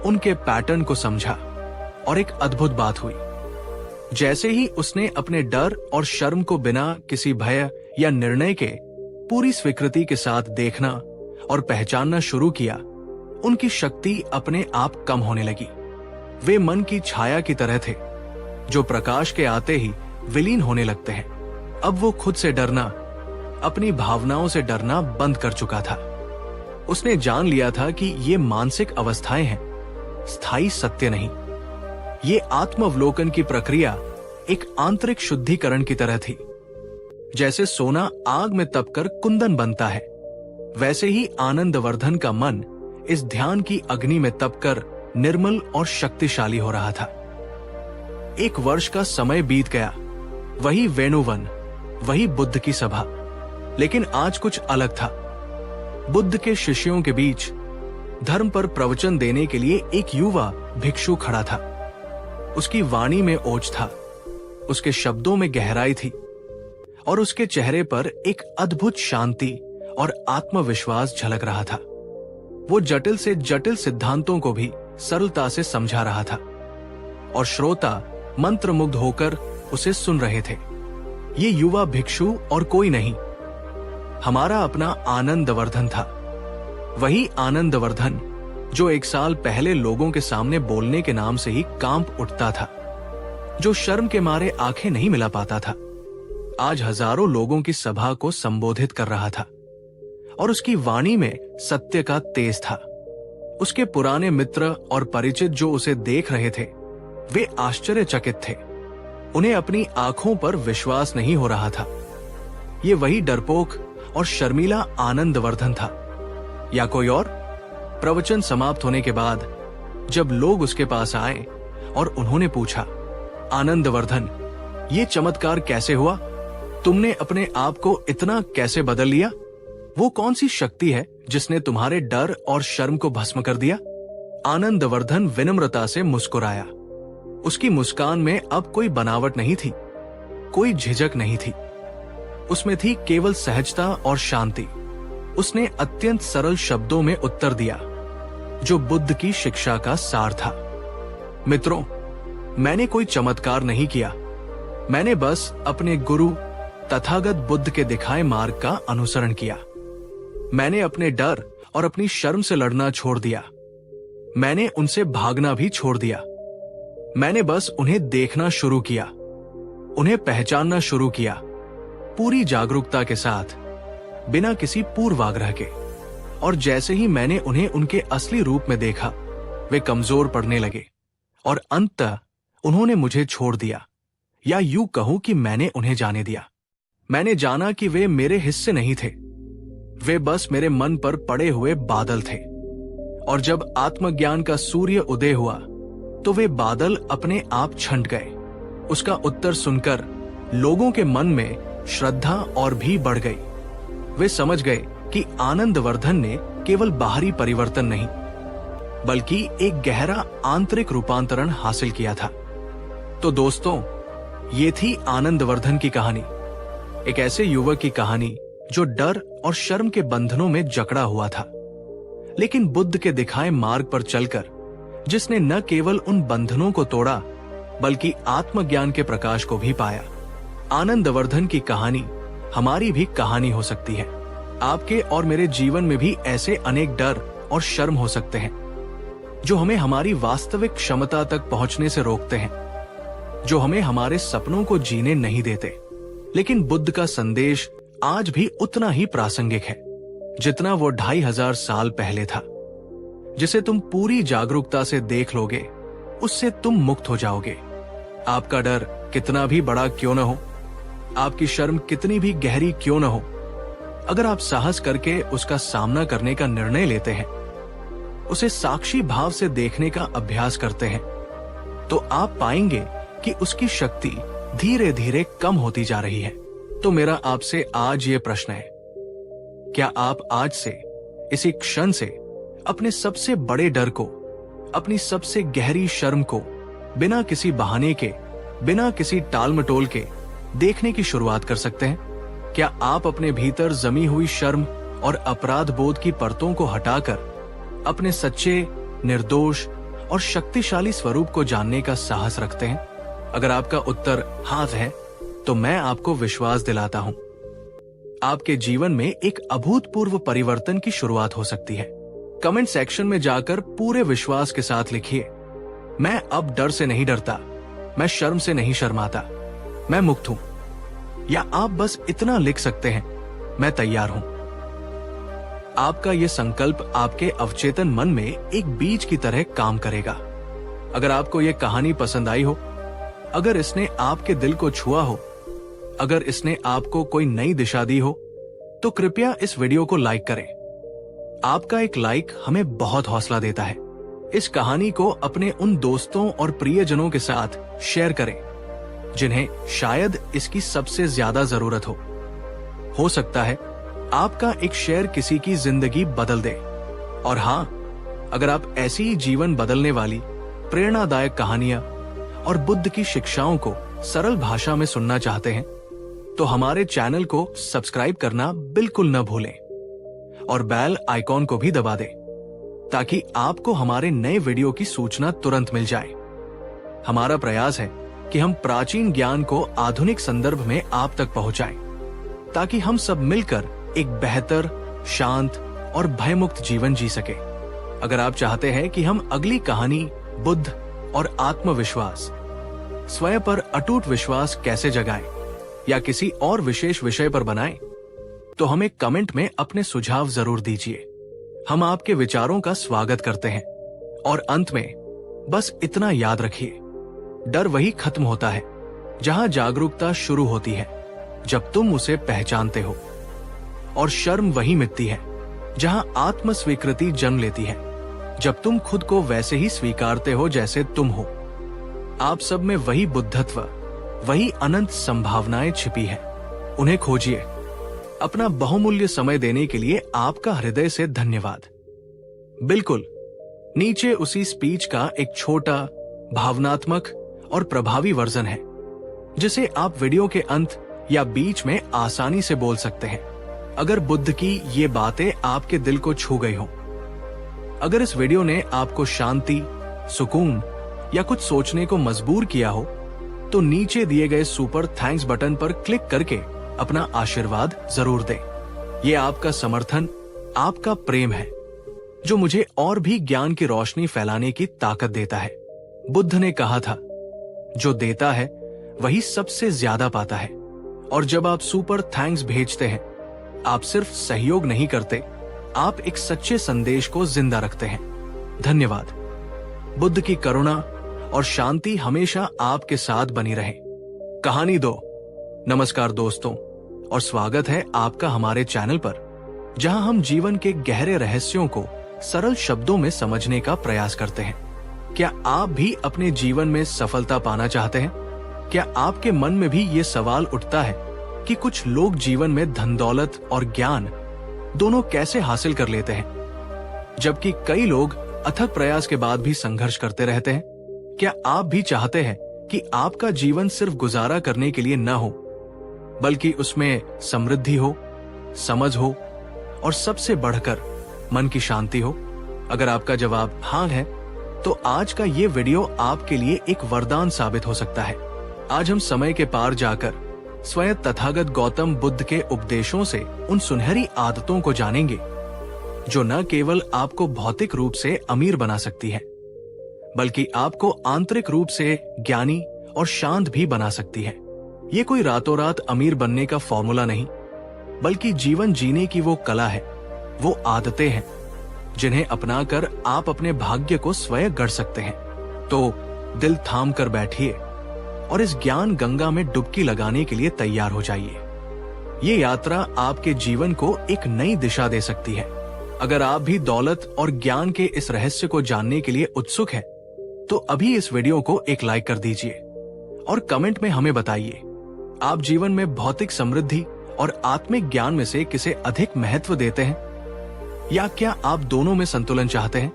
A: उनके पैटर्न को समझा, और एक अद्भुत बात हुई। जैसे ही उसने अपने डर और शर्म को बिना किसी भय या निर्णय के पूरी स्वीकृति के साथ देखना और पहचानना शुरू किया, उनकी शक्ति अपने आप कम होने लगी। वे मन की छाया की तरह थे, जो प्रकाश के आते ही विलीन होने लगते हैं। अब वो खुद से डरना, अपनी भावनाओं से डरना बंद कर चुका था। उसने जान लिया था कि ये मानसिक अवस्थाएं हैं, स्थायी सत्य नहीं। ये आत्मावलोकन की प्रक्रिया एक आंतरिक शुद्धिकरण की तरह थी। जैसे सोना आग में तपकर कुंदन बनता है, वैसे ही आनंदवर्धन का मन इस ध्यान की अग्नि में तपकर निर्मल और शक्तिशाली हो रहा था। 1 वर्ष का समय बीत गया, वही वेणुवन, वही बुद्ध की सभा, लेकिन आज कुछ अलग था। बुद्ध के शिष्यों के बीच धर्म पर प्रवचन देने के लिए एक युवा भिक्षु खड़ा था। उसकी वाणी में ओज था, उसके शब्दों में गहराई थी, और उसके चेहरे पर एक अद्भुत शांति और आत्मविश्वास झलक रहा था। वो जटिल से जटिल सिद्धांतों को भी सरलता से समझा रहा था, और श्रोता मंत्रमुग्ध होकर उसे सुन रहे थे। ये युवा भिक्षु और कोई नहीं, हमारा अपना आनंदवर्धन था। वही आनंदवर्धन जो 1 साल पहले लोगों के सामने बोलने के नाम से ही कांप उठता था, जो शर्म के मारे आंखें नहीं मिला पाता था, आज हजारों लोगों की सभा को संबोधित कर रहा था, और उसकी वाणी में सत्य का तेज था। उसके पुराने मित्र और परिचित जो उसे देख रहे थे, वे आश्चर्यचकित थे। उन्हें अपनी आंखों पर विश्वास नहीं हो रहा था। ये वही डरपोक और शर्मीला आनंदवर्धन था, या कोई और? प्रवचन समाप्त होने के बाद जब लोग उसके पास आए और उन्होंने पूछा, आनंदवर्धन, ये चमत्कार कैसे हुआ? तुमने अपने आप को इतना कैसे बदल लिया? वो कौन सी शक्ति है जिसने तुम्हारे डर और शर्म को भस्म कर दिया? आनंदवर्धन विनम्रता से मुस्कुराया। उसकी मुस्कान में अब कोई बनावट नहीं थी, कोई झिझक नहीं थी। उसमें थी केवल सहजता और शांति। उसने अत्यंत सरल शब्दों में उत्तर दिया, जो बुद्ध की शिक्षा का सार था। मित्रों, मैंने कोई चमत्कार नहीं किया। मैंने बस अपने गुरु तथागत बुद्ध के दिखाए मार्ग का अनुसरण किया। मैंने अपने डर और अपनी शर्म से लड़ना छोड़ दिया। मैंने उनसे भागना भी छोड़ दिया। मैंने बस उन्हें देखना शुरू किया, उन्हें पहचानना शुरू किया, पूरी जागरूकता के साथ, बिना किसी पूर्वाग्रह के। और जैसे ही मैंने उन्हें उनके असली रूप में देखा, वे कमजोर पड़ने लगे, और अंततः उन्होंने मुझे छोड़ दिया, या यूं कहूं कि मैंने उन्हें जाने दिया। मैंने जाना कि वे मेरे हिस्से नहीं थे, वे बस मेरे मन पर पड़े हुए बादल थे। और जब आत्मज्ञान का सूर्य उदय हुआ, तो वे बादल अपने आप छंट गए। उसका उत्तर सुनकर लोगों के मन में श्रद्धा और भी बढ़ गई। वे समझ गए कि आनंदवर्धन ने केवल बाहरी परिवर्तन नहीं, बल्कि एक गहरा आंतरिक रूपांतरण हासिल किया था। तो दोस्तों, ये थी आनंदवर्धन की कहानी, एक ऐसे युवक की कहानी जो डर और शर्म के बंधनों में जकड़ा हुआ था, लेकिन बुद्ध के दिखाए मार्ग पर चलकर जिसने न केवल उन बंधनों को तोड़ा, बल्कि आत्मज्ञान के प्रकाश को भी पाया। आनंदवर्धन की कहानी हमारी भी कहानी हो सकती है। आपके और मेरे जीवन में भी ऐसे अनेक डर और शर्म हो सकते हैं, जो हमें हमारी वास्तविक क्षमता तक पहुंचने से रोकते हैं, जो हमें हमारे सपनों को जीने नहीं देते। लेकिन बुद्ध का संदेश आज भी उतना ही प्रासंगिक है जितना वो 2500 साल पहले था। जिसे तुम पूरी जागरूकता से देख लोगे, उससे तुम मुक्त हो जाओगे। आपका डर कितना भी बड़ा क्यों न हो, आपकी शर्म कितनी भी गहरी क्यों न हो, अगर आप साहस करके उसका सामना करने का निर्णय लेते हैं, उसे साक्षी भाव से देखने का अभ्यास करते हैं, तो आप पाएंगे कि उसकी शक्ति धीरे धीरे कम होती जा रही है। तो मेरा आपसे आज ये प्रश्न है, क्या आप आज से, इसी क्षण से अपने सबसे बड़े डर को, अपनी सबसे गहरी शर्म को बिना किसी बहाने के, बिना किसी टाल मटोल के देखने की शुरुआत कर सकते हैं? क्या आप अपने भीतर जमी हुई शर्म और अपराध बोध की परतों को हटाकर अपने सच्चे, निर्दोष और शक्तिशाली स्वरूप को जानने का साहस रखते हैं? अगर आपका उत्तर हाँ है, तो मैं आपको विश्वास दिलाता हूं, आपके जीवन में एक अभूतपूर्व परिवर्तन की शुरुआत हो सकती है। कमेंट सेक्शन में जाकर पूरे विश्वास के साथ लिखिए, मैं अब डर से नहीं डरता, मैं शर्म से नहीं शर्माता, मैं मुक्त हूं। या आप बस इतना लिख सकते हैं, मैं तैयार हूं। आपका यह संकल्प आपके अवचेतन मन में एक बीज की तरह काम करेगा। अगर आपको यह कहानी पसंद आई हो, अगर इसने आपके दिल को छुआ हो, अगर इसने आपको कोई नई दिशा दी हो, तो कृपया इस वीडियो को लाइक करें। आपका एक लाइक हमें बहुत हौसला देता है। इस कहानी को अपने उन दोस्तों और प्रियजनों के साथ शेयर करें जिन्हें शायद इसकी सबसे ज्यादा जरूरत हो सकता है आपका एक शेयर किसी की जिंदगी बदल दे। और हाँ, अगर आप ऐसी ही जीवन बदलने वाली प्रेरणादायक कहानियां और बुद्ध की शिक्षाओं को सरल भाषा में सुनना चाहते हैं, तो हमारे चैनल को सब्सक्राइब करना बिल्कुल न भूलें और बेल आइकॉन को भी दबा दें, ताकि आपको हमारे नए वीडियो की सूचना तुरंत मिल जाए। हमारा प्रयास है कि हम प्राचीन ज्ञान को आधुनिक संदर्भ में आप तक पहुंचाएं, ताकि हम सब मिलकर एक बेहतर, शांत और भयमुक्त जीवन जी सके। अगर आप चाहते हैं कि हम अगली कहानी बुद्ध और आत्मविश्वास, स्वयं पर अटूट विश्वास कैसे जगाएं, या किसी और विशेष विषय पर बनाएं, तो हमें कमेंट में अपने सुझाव जरूर दीजिए। हम आपके विचारों का स्वागत करते हैं। और अंत में बस इतना याद रखिए, डर वही खत्म होता है जहां जागरूकता शुरू होती है, जब तुम उसे पहचानते हो। और शर्म वही मिटती है जहां आत्म स्वीकृति जन्म लेती है, जब तुम खुद को वैसे ही स्वीकारते हो जैसे तुम हो। आप सब में वही बुद्धत्व, वही अनंत संभावनाएं छिपी है। उन्हें खोजिए। अपना बहुमूल्य समय देने के लिए आपका हृदय से धन्यवाद। बिल्कुल नीचे उसी स्पीच का एक छोटा, भावनात्मक और प्रभावी वर्जन है, जिसे आप वीडियो के अंत या बीच में आसानी से बोल सकते हैं। अगर बुद्ध की ये बातें आपके दिल को छू गई हो, अगर इस वीडियो ने आपको शांति, सुकून या कुछ सोचने को मजबूर किया हो, तो नीचे दिए गए सुपर थैंक्स बटन पर क्लिक करके अपना आशीर्वाद जरूर दें। ये आपका समर्थन, आपका प्रेम है, जो मुझे और भी ज्ञान की रोशनी फैलाने की ताकत देता है। बुद्ध ने कहा था, जो देता है वही सबसे ज्यादा पाता है। और जब आप सुपर थैंक्स भेजते हैं, आप सिर्फ सहयोग नहीं करते, आप एक सच्चे संदेश को जिंदा रखते हैं। धन्यवाद। बुद्ध की करुणा और शांति हमेशा आपके साथ बनी रहे। कहानी 2। नमस्कार दोस्तों, और स्वागत है आपका हमारे चैनल पर, जहां हम जीवन के गहरे रहस्यों को सरल शब्दों में समझने का प्रयास करते हैं। क्या आप भी अपने जीवन में सफलता पाना चाहते हैं? क्या आपके मन में भी ये सवाल उठता है कि कुछ लोग जीवन में धन दौलत और ज्ञान दोनों कैसे हासिल कर लेते हैं, जबकि कई लोग अथक प्रयास के बाद भी संघर्ष करते रहते हैं? क्या आप भी चाहते हैं कि आपका जीवन सिर्फ गुजारा करने के लिए न हो, बल्कि उसमें समृद्धि हो, समझ हो और सबसे बढ़कर मन की शांति हो? अगर आपका जवाब हाँ है, तो आज का ये वीडियो आपके लिए एक वरदान साबित हो सकता है। आज हम समय के पार जाकर स्वयं तथागत गौतम बुद्ध के उपदेशों से उन सुनहरी आदतों को जानेंगे, जो न केवल आपको भौतिक रूप से अमीर बना सकती है, बल्कि आपको आंतरिक रूप से ज्ञानी और शांत भी बना सकती है। ये कोई रातों रात अमीर बनने का फॉर्मूला नहीं, बल्कि जीवन जीने की वो कला है, वो आदतें हैं जिन्हें अपनाकर आप अपने भाग्य को स्वयं गढ़ सकते हैं। तो दिल थाम कर बैठिए और इस ज्ञान गंगा में डुबकी लगाने के लिए तैयार हो जाइए। ये यात्रा आपके जीवन को एक नई दिशा दे सकती है। अगर आप भी दौलत और ज्ञान के इस रहस्य को जानने के लिए उत्सुक हैं, तो अभी इस वीडियो को एक लाइक कर दीजिए और कमेंट में हमें बताइए आप जीवन में भौतिक समृद्धि और आत्मिक ज्ञान में से किसे अधिक महत्व देते हैं, या क्या आप दोनों में संतुलन चाहते हैं?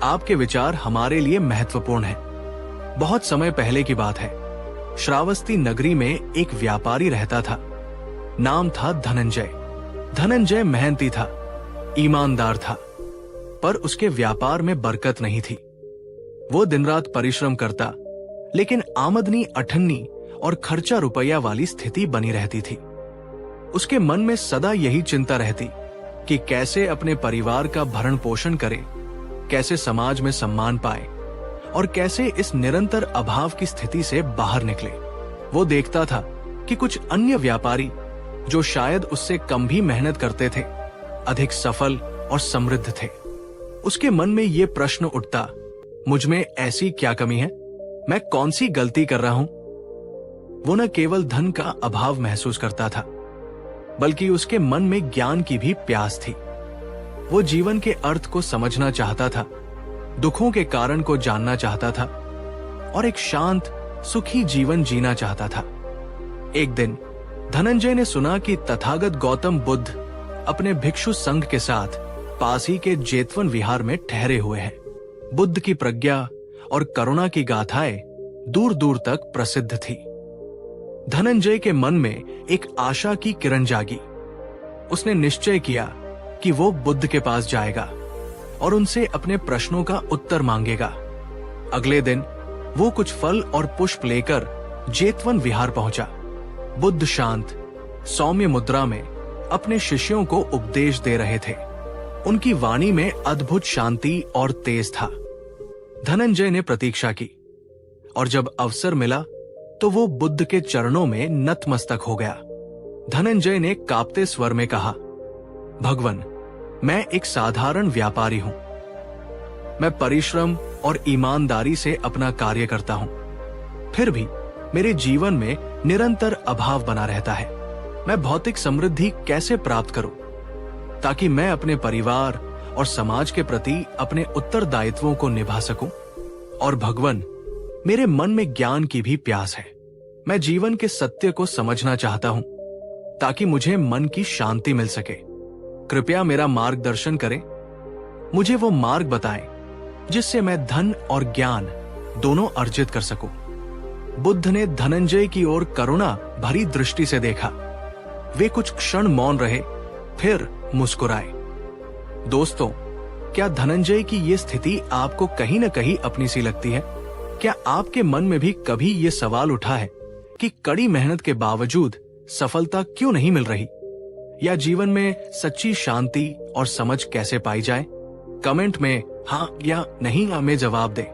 A: आपके विचार हमारे लिए महत्वपूर्ण हैं। बहुत समय पहले की बात है। श्रावस्ती नगरी में एक व्यापारी रहता था। नाम था धनंजय। धनंजय मेहनती था, ईमानदार था, पर उसके व्यापार में बरकत नहीं थी। वो दिन रात परिश्रम करता, लेकिन आमदनी अठन्नी और खर्चा रुपया वाली स्थिति बनी रहती थी। उसके मन में सदा यही चिंता रहती कि कैसे अपने परिवार का भरण पोषण करे, कैसे समाज में सम्मान पाए और कैसे इस निरंतर अभाव की स्थिति से बाहर निकले। वो देखता था कि कुछ अन्य व्यापारी जो शायद उससे कम भी मेहनत करते थे, अधिक सफल और समृद्ध थे। उसके मन में ये प्रश्न उठता, मुझ में ऐसी क्या कमी है? मैं कौन सी गलती कर रहा हूं? वो न केवल धन का अभाव महसूस करता था, बल्कि उसके मन में ज्ञान की भी प्यास थी। वो जीवन के अर्थ को समझना चाहता था, दुखों के कारण को जानना चाहता था और एक शांत, सुखी जीवन जीना चाहता था। एक दिन धनंजय ने सुना कि तथागत गौतम बुद्ध अपने भिक्षु संघ के साथ पास ही के जेतवन विहार में ठहरे हुए हैं। बुद्ध की प्रज्ञा और करुणा की गाथाएं दूर दूर तक प्रसिद्ध थी। धनंजय के मन में एक आशा की किरण जागी। उसने निश्चय किया कि वो बुद्ध के पास जाएगा और उनसे अपने प्रश्नों का उत्तर मांगेगा। अगले दिन वो कुछ फल और पुष्प लेकर जेतवन विहार पहुंचा। बुद्ध शांत, सौम्य मुद्रा में अपने शिष्यों को उपदेश दे रहे थे। उनकी वाणी में अद्भुत शांति और तेज था। धनंजय ने प्रतीक्षा की और जब अवसर मिला तो वो बुद्ध के चरणों में नतमस्तक हो गया। धनंजय ने कांपते स्वर में कहा, भगवन, मैं एक साधारण व्यापारी हूं। मैं परिश्रम और ईमानदारी से अपना कार्य करता हूं, फिर भी मेरे जीवन में निरंतर अभाव बना रहता है। मैं भौतिक समृद्धि कैसे प्राप्त करूं ताकि मैं अपने परिवार और समाज के प्रति अपने उत्तरदायित्वों को निभा सकूं? और भगवन, मेरे मन में ज्ञान की भी प्यास है। मैं जीवन के सत्य को समझना चाहता हूं ताकि मुझे मन की शांति मिल सके। कृपया मेरा मार्गदर्शन करें। मुझे वो मार्ग बताएं जिससे मैं धन और ज्ञान दोनों अर्जित कर सकूं। बुद्ध ने धनंजय की ओर करुणा भरी दृष्टि से देखा। वे कुछ क्षण मौन रहे, फिर मुस्कुराए। दोस्तों, क्या धनंजय की ये स्थिति आपको कहीं न कहीं अपनी सी लगती है? क्या आपके मन में भी कभी ये सवाल उठा है कि कड़ी मेहनत के बावजूद सफलता क्यों नहीं मिल रही? या जीवन में सच्ची शांति और समझ कैसे पाई जाए? कमेंट में हाँ या नहीं में जवाब दें।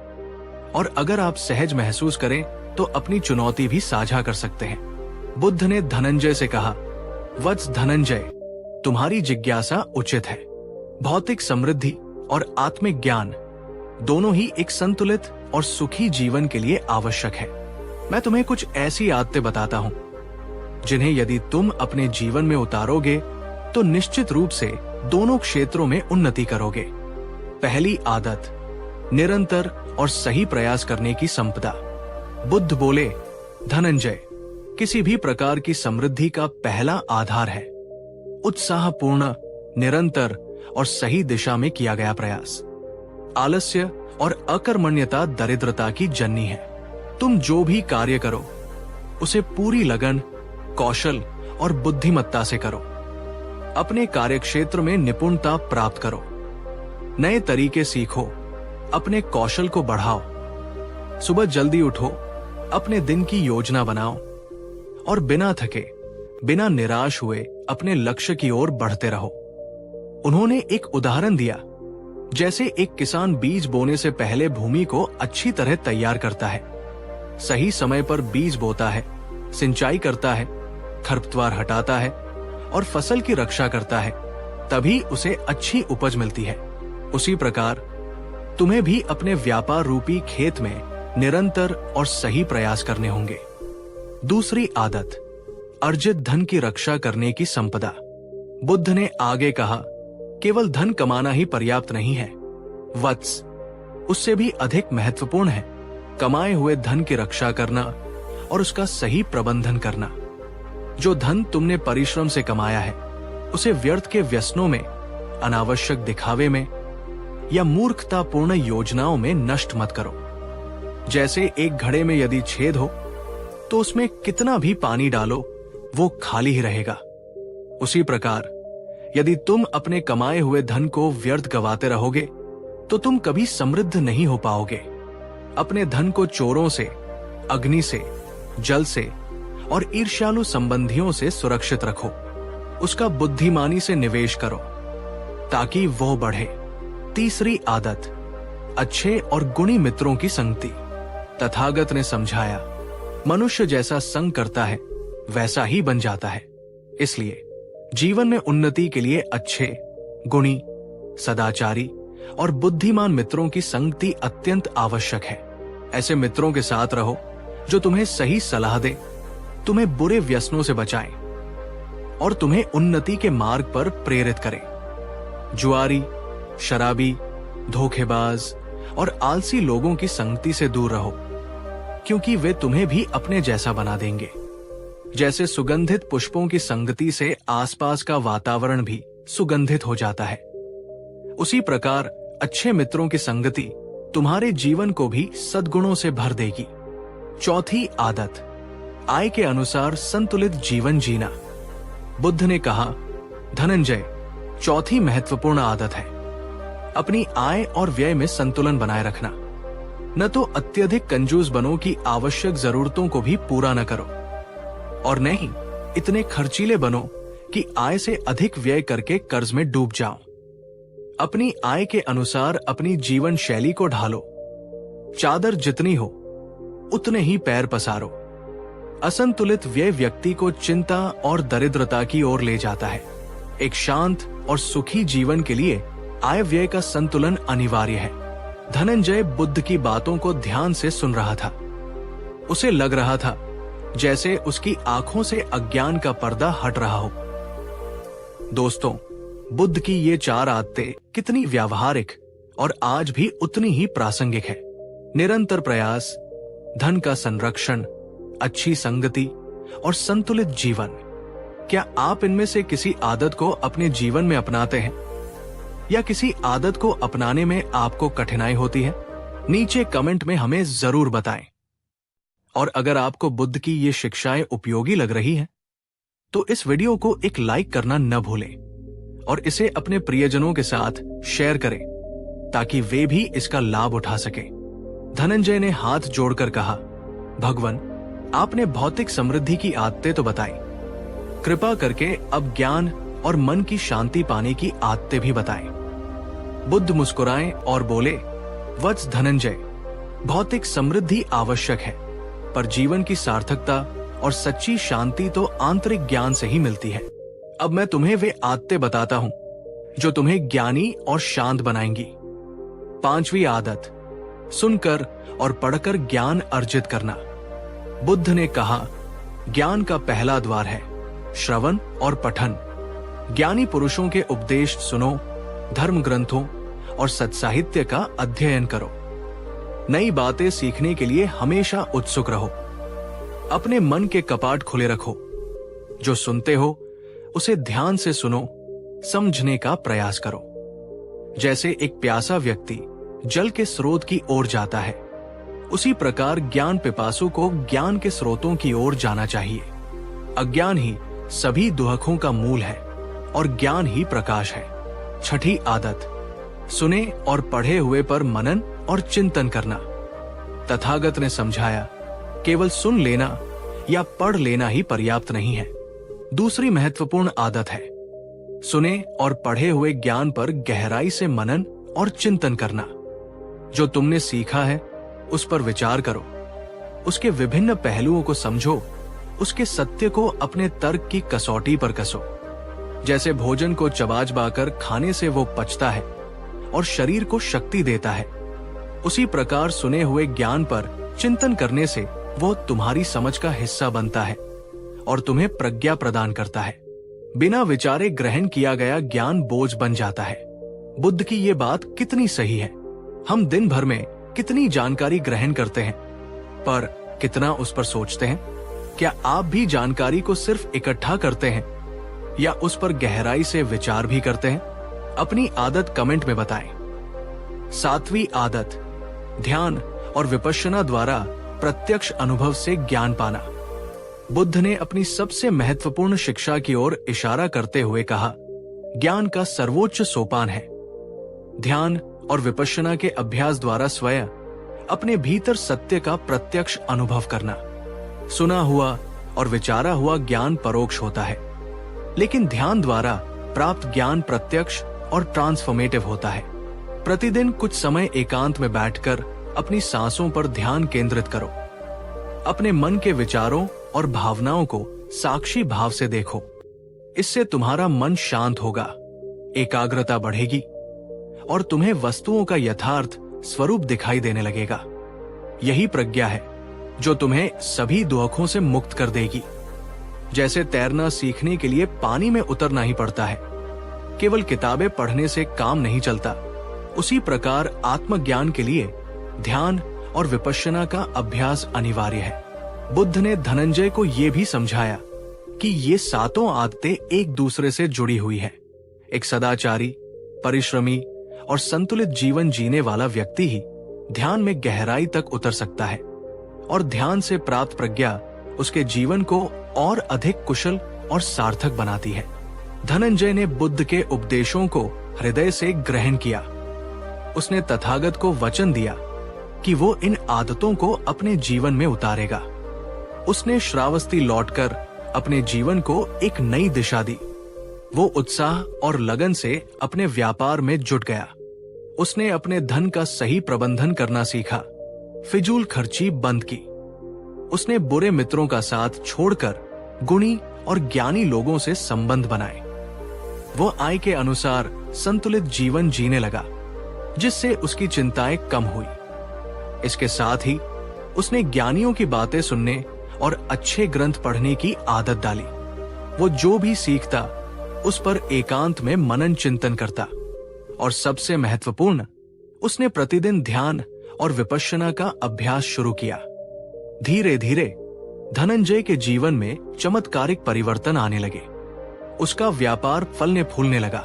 A: और अगर आप सहज महसूस करें तो अपनी चुनौती भी साझा कर सकते हैं। बुद्ध ने धनंजय से कहा, वत्स धनंजय, तुम्हारी जिज्ञासा उचित है। भौतिक समृद्धि और आत्मिक ज्ञान दोनों ही एक संतुलित और सुखी जीवन के लिए आवश्यक है। मैं तुम्हें कुछ ऐसी आदतें बताता हूं जिन्हें यदि तुम अपने जीवन में उतारोगे तो निश्चित रूप से दोनों क्षेत्रों में उन्नति करोगे। पहली आदत, निरंतर और सही प्रयास करने की संपदा। बुद्ध बोले, धनंजय, किसी भी प्रकार की समृद्धि का पहला आधार है उत्साहपूर्ण, निरंतर और सही दिशा में किया गया प्रयास। आलस्य और अकर्मण्यता दरिद्रता की जननी है। तुम जो भी कार्य करो उसे पूरी लगन, कौशल और बुद्धिमत्ता से करो। अपने कार्यक्षेत्र में निपुणता प्राप्त करो। नए तरीके सीखो, अपने कौशल को बढ़ाओ। सुबह जल्दी उठो, अपने दिन की योजना बनाओ और बिना थके, बिना निराश हुए अपने लक्ष्य की ओर बढ़ते रहो। उन्होंने एक उदाहरण दिया, जैसे एक किसान बीज बोने से पहले भूमि को अच्छी तरह तैयार करता है, सही समय पर बीज बोता है, सिंचाई करता है, खरपतवार हटाता है और फसल की रक्षा करता है, तभी उसे अच्छी उपज मिलती है। उसी प्रकार तुम्हें भी अपने व्यापार रूपी खेत में निरंतर और सही प्रयास करने होंगे। दूसरी आदत, अर्जित धन की रक्षा करने की संपदा। बुद्ध ने आगे कहा, केवल धन कमाना ही पर्याप्त नहीं है वत्स, उससे भी अधिक महत्वपूर्ण है कमाए हुए धन की रक्षा करना और उसका सही प्रबंधन करना। जो धन तुमने परिश्रम से कमाया है उसे व्यर्थ के व्यसनों में, अनावश्यक दिखावे में या मूर्खतापूर्ण योजनाओं में नष्ट मत करो। जैसे एक घड़े में यदि छेद हो तो उसमें कितना भी पानी डालो वो खाली ही रहेगा। उसी प्रकार यदि तुम अपने कमाए हुए धन को व्यर्थ गवाते रहोगे तो तुम कभी समृद्ध नहीं हो पाओगे। अपने धन को चोरों से, अग्नि से, जल से और ईर्ष्यालु संबंधियों से सुरक्षित रखो। उसका बुद्धिमानी से निवेश करो ताकि वो बढ़े। तीसरी आदत, अच्छे और गुणी मित्रों की संगति। तथागत ने समझाया, मनुष्य जैसा संग करता है वैसा ही बन जाता है। इसलिए जीवन में उन्नति के लिए अच्छे, गुणी, सदाचारी और बुद्धिमान मित्रों की संगति अत्यंत आवश्यक है। ऐसे मित्रों के साथ रहो जो तुम्हें सही सलाह दे, तुम्हें बुरे व्यसनों से बचाएं और तुम्हें उन्नति के मार्ग पर प्रेरित करें। जुआरी, शराबी, धोखेबाज और आलसी लोगों की संगति से दूर रहो, क्योंकि वे तुम्हें भी अपने जैसा बना देंगे। जैसे सुगंधित पुष्पों की संगति से आसपास का वातावरण भी सुगंधित हो जाता है, उसी प्रकार अच्छे मित्रों की संगति तुम्हारे जीवन को भी सद्गुणों से भर देगी। चौथी आदत, आय के अनुसार संतुलित जीवन जीना। बुद्ध ने कहा, धनंजय, चौथी महत्वपूर्ण आदत है अपनी आय और व्यय में संतुलन बनाए रखना। न तो अत्यधिक कंजूस बनो कि आवश्यक जरूरतों को भी पूरा न करो, और न ही इतने खर्चीले बनो कि आय से अधिक व्यय करके कर्ज में डूब जाओ। अपनी आय के अनुसार अपनी जीवन शैली को ढालो। चादर जितनी हो उतने ही पैर पसारो। असंतुलित व्यय व्यक्ति को चिंता और दरिद्रता की ओर ले जाता है। एक शांत और सुखी जीवन के लिए आय व्यय का संतुलन अनिवार्य है। धनंजय बुद्ध की बातों को ध्यान से सुन रहा था। उसे लग रहा था जैसे उसकी आंखों से अज्ञान का पर्दा हट रहा हो। दोस्तों, बुद्ध की ये 4 आदतें कितनी व्यावहारिक और आज भी उतनी ही प्रासंगिक है। निरंतर प्रयास, धन का संरक्षण, अच्छी संगति और संतुलित जीवन। क्या आप इनमें से किसी आदत को अपने जीवन में अपनाते हैं या किसी आदत को अपनाने में आपको कठिनाई होती है? नीचे कमेंट में हमें जरूर बताएं। और अगर आपको बुद्ध की ये शिक्षाएं उपयोगी लग रही हैं, तो इस वीडियो को एक लाइक करना न भूलें और इसे अपने प्रियजनों के साथ शेयर करें ताकि वे भी इसका लाभ उठा सकें। धनंजय ने हाथ जोड़कर कहा, भगवान, आपने भौतिक समृद्धि की आदतें तो बताई, कृपा करके अब ज्ञान और मन की शांति पाने की आदतें भी बताएं। बुद्ध मुस्कुराए और बोले, वत्स धनंजय, भौतिक समृद्धि आवश्यक है, पर जीवन की सार्थकता और सच्ची शांति तो आंतरिक ज्ञान से ही मिलती है। अब मैं तुम्हें वे आदतें बताता हूं जो तुम्हें ज्ञानी और शांत बनाएंगी। 5वीं आदत, सुनकर और पढ़कर ज्ञान अर्जित करना। बुद्ध ने कहा, ज्ञान का पहला द्वार है श्रवण और पठन। ज्ञानी पुरुषों के उपदेश सुनो, धर्म ग्रंथों और सत्साहित्य का अध्ययन करो। नई बातें सीखने के लिए हमेशा उत्सुक रहो। अपने मन के कपाट खुले रखो। जो सुनते हो उसे ध्यान से सुनो, समझने का प्रयास करो। जैसे एक प्यासा व्यक्ति जल के स्रोत की ओर जाता है, उसी प्रकार ज्ञान पिपासु को ज्ञान के स्रोतों की ओर जाना चाहिए। अज्ञान ही सभी दुहकों का मूल है और ज्ञान ही प्रकाश है। 6ठी आदत, सुने और पढ़े हुए पर मनन और चिंतन करना। तथागत ने समझाया, केवल सुन लेना या पढ़ लेना ही पर्याप्त नहीं है। दूसरी महत्वपूर्ण आदत है सुने और पढ़े हुए ज्ञान पर गहराई से मनन और चिंतन करना। जो तुमने सीखा है उस पर विचार करो, उसके विभिन्न पहलुओं को समझो, उसके सत्य को अपने तर्क की कसौटी पर कसो। जैसे भोजन को चबाचबाकर खाने से वो पचता है और शरीर को शक्ति देता है, उसी प्रकार सुने हुए ज्ञान पर चिंतन करने से वो तुम्हारी समझ का हिस्सा बनता है और तुम्हें प्रज्ञा प्रदान करता है। बिना विचारे ग्रहण किया गया ज्ञान बोझ बन जाता है। बुद्ध की ये बात कितनी सही है। हम दिन भर में कितनी जानकारी ग्रहण करते हैं, पर कितना उस पर सोचते हैं? क्या आप भी जानकारी को सिर्फ इकट्ठा करते हैं या उस पर गहराई से विचार भी करते हैं? अपनी आदत कमेंट में बताएं। 7वीं आदत, ध्यान और विपश्यना द्वारा प्रत्यक्ष अनुभव से ज्ञान पाना। बुद्ध ने अपनी सबसे महत्वपूर्ण शिक्षा की ओर इशारा करते हुए कहा, ज्ञान का सर्वोच्च सोपान है ध्यान और विपश्यना के अभ्यास द्वारा स्वयं अपने भीतर सत्य का प्रत्यक्ष अनुभव करना। सुना हुआ और विचारा हुआ ज्ञान परोक्ष होता है, लेकिन ध्यान द्वारा प्राप्त ज्ञान प्रत्यक्ष और ट्रांसफॉर्मेटिव होता है। प्रतिदिन कुछ समय एकांत में बैठकर अपनी सांसों पर ध्यान केंद्रित करो। अपने मन के विचारों और भावनाओं को साक्षी भाव से देखो। इससे तुम्हारा मन शांत होगा, एकाग्रता बढ़ेगी और तुम्हें वस्तुओं का यथार्थ स्वरूप दिखाई देने लगेगा। यही प्रज्ञा है जो तुम्हें सभी दुखों से मुक्त कर देगी। जैसे तैरना सीखने के लिए पानी में उतरना ही पड़ता है, केवल किताबें पढ़ने से काम नहीं चलता, उसी प्रकार आत्मज्ञान के लिए ध्यान और विपश्यना का अभ्यास अनिवार्य है। बुद्ध ने धनंजय को यह भी समझाया कि ये 7 आदतें एक दूसरे से जुड़ी हुई है। एक सदाचारी, परिश्रमी और संतुलित जीवन जीने वाला व्यक्ति ही ध्यान में गहराई तक उतर सकता है और ध्यान से प्राप्त प्रज्ञा उसके जीवन को और अधिक कुशल और सार्थक बनाती है। धनंजय ने बुद्ध के उपदेशों को हृदय से ग्रहण किया। उसने तथागत को वचन दिया कि वो इन आदतों को अपने जीवन में उतारेगा। उसने श्रावस्ती लौटकर अपने जीवन को एक नई दिशा दी। वो उत्साह और लगन से अपने व्यापार में जुट गया। उसने अपने धन का सही प्रबंधन करना सीखा, फिजूल खर्ची बंद की। उसने बुरे मित्रों का साथ छोड़कर गुणी और ज्ञानी लोगों से संबंध बनाए। वो आय के अनुसार संतुलित जीवन जीने लगा, जिससे उसकी चिंताएं कम हुई। इसके साथ ही उसने ज्ञानियों की बातें सुनने और अच्छे ग्रंथ पढ़ने की आदत डाली। वो जो भी सीखता उस पर एकांत में मनन चिंतन करता और सबसे महत्वपूर्ण, उसने प्रतिदिन ध्यान और विपश्यना का अभ्यास शुरू किया। धीरे धीरे धनंजय के जीवन में चमत्कारिक परिवर्तन आने लगे। उसका व्यापार फलने फूलने लगा।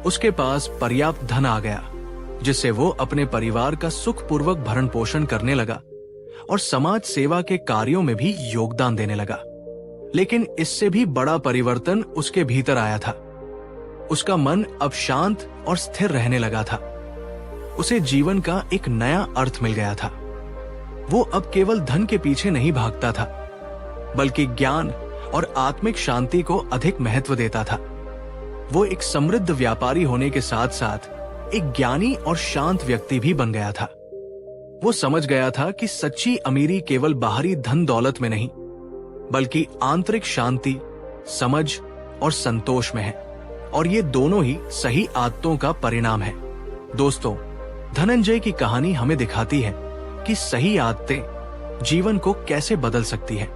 A: उसके पास पर्याप्त धन आ गया, जिससे वो अपने परिवार का सुखपूर्वक भरण पोषण करने लगा और समाज सेवा के कार्यों में भी योगदान देने लगा। लेकिन इससे भी बड़ा परिवर्तन उसके भीतर आया था। उसका मन अब शांत और स्थिर रहने लगा था। उसे जीवन का एक नया अर्थ मिल गया था। वो अब केवल धन के पीछे नहीं भागता था, बल्कि ज्ञान और आत्मिक शांति को अधिक महत्व देता था। वो एक समृद्ध व्यापारी होने के साथ साथ एक ज्ञानी और शांत व्यक्ति भी बन गया था। वो समझ गया था कि सच्ची अमीरी केवल बाहरी धन दौलत में नहीं, बल्कि आंतरिक शांति, समझ और संतोष में है, और ये दोनों ही सही आदतों का परिणाम है। दोस्तों, धनंजय की कहानी हमें दिखाती है कि सही आदतें जीवन को कैसे बदल सकती है।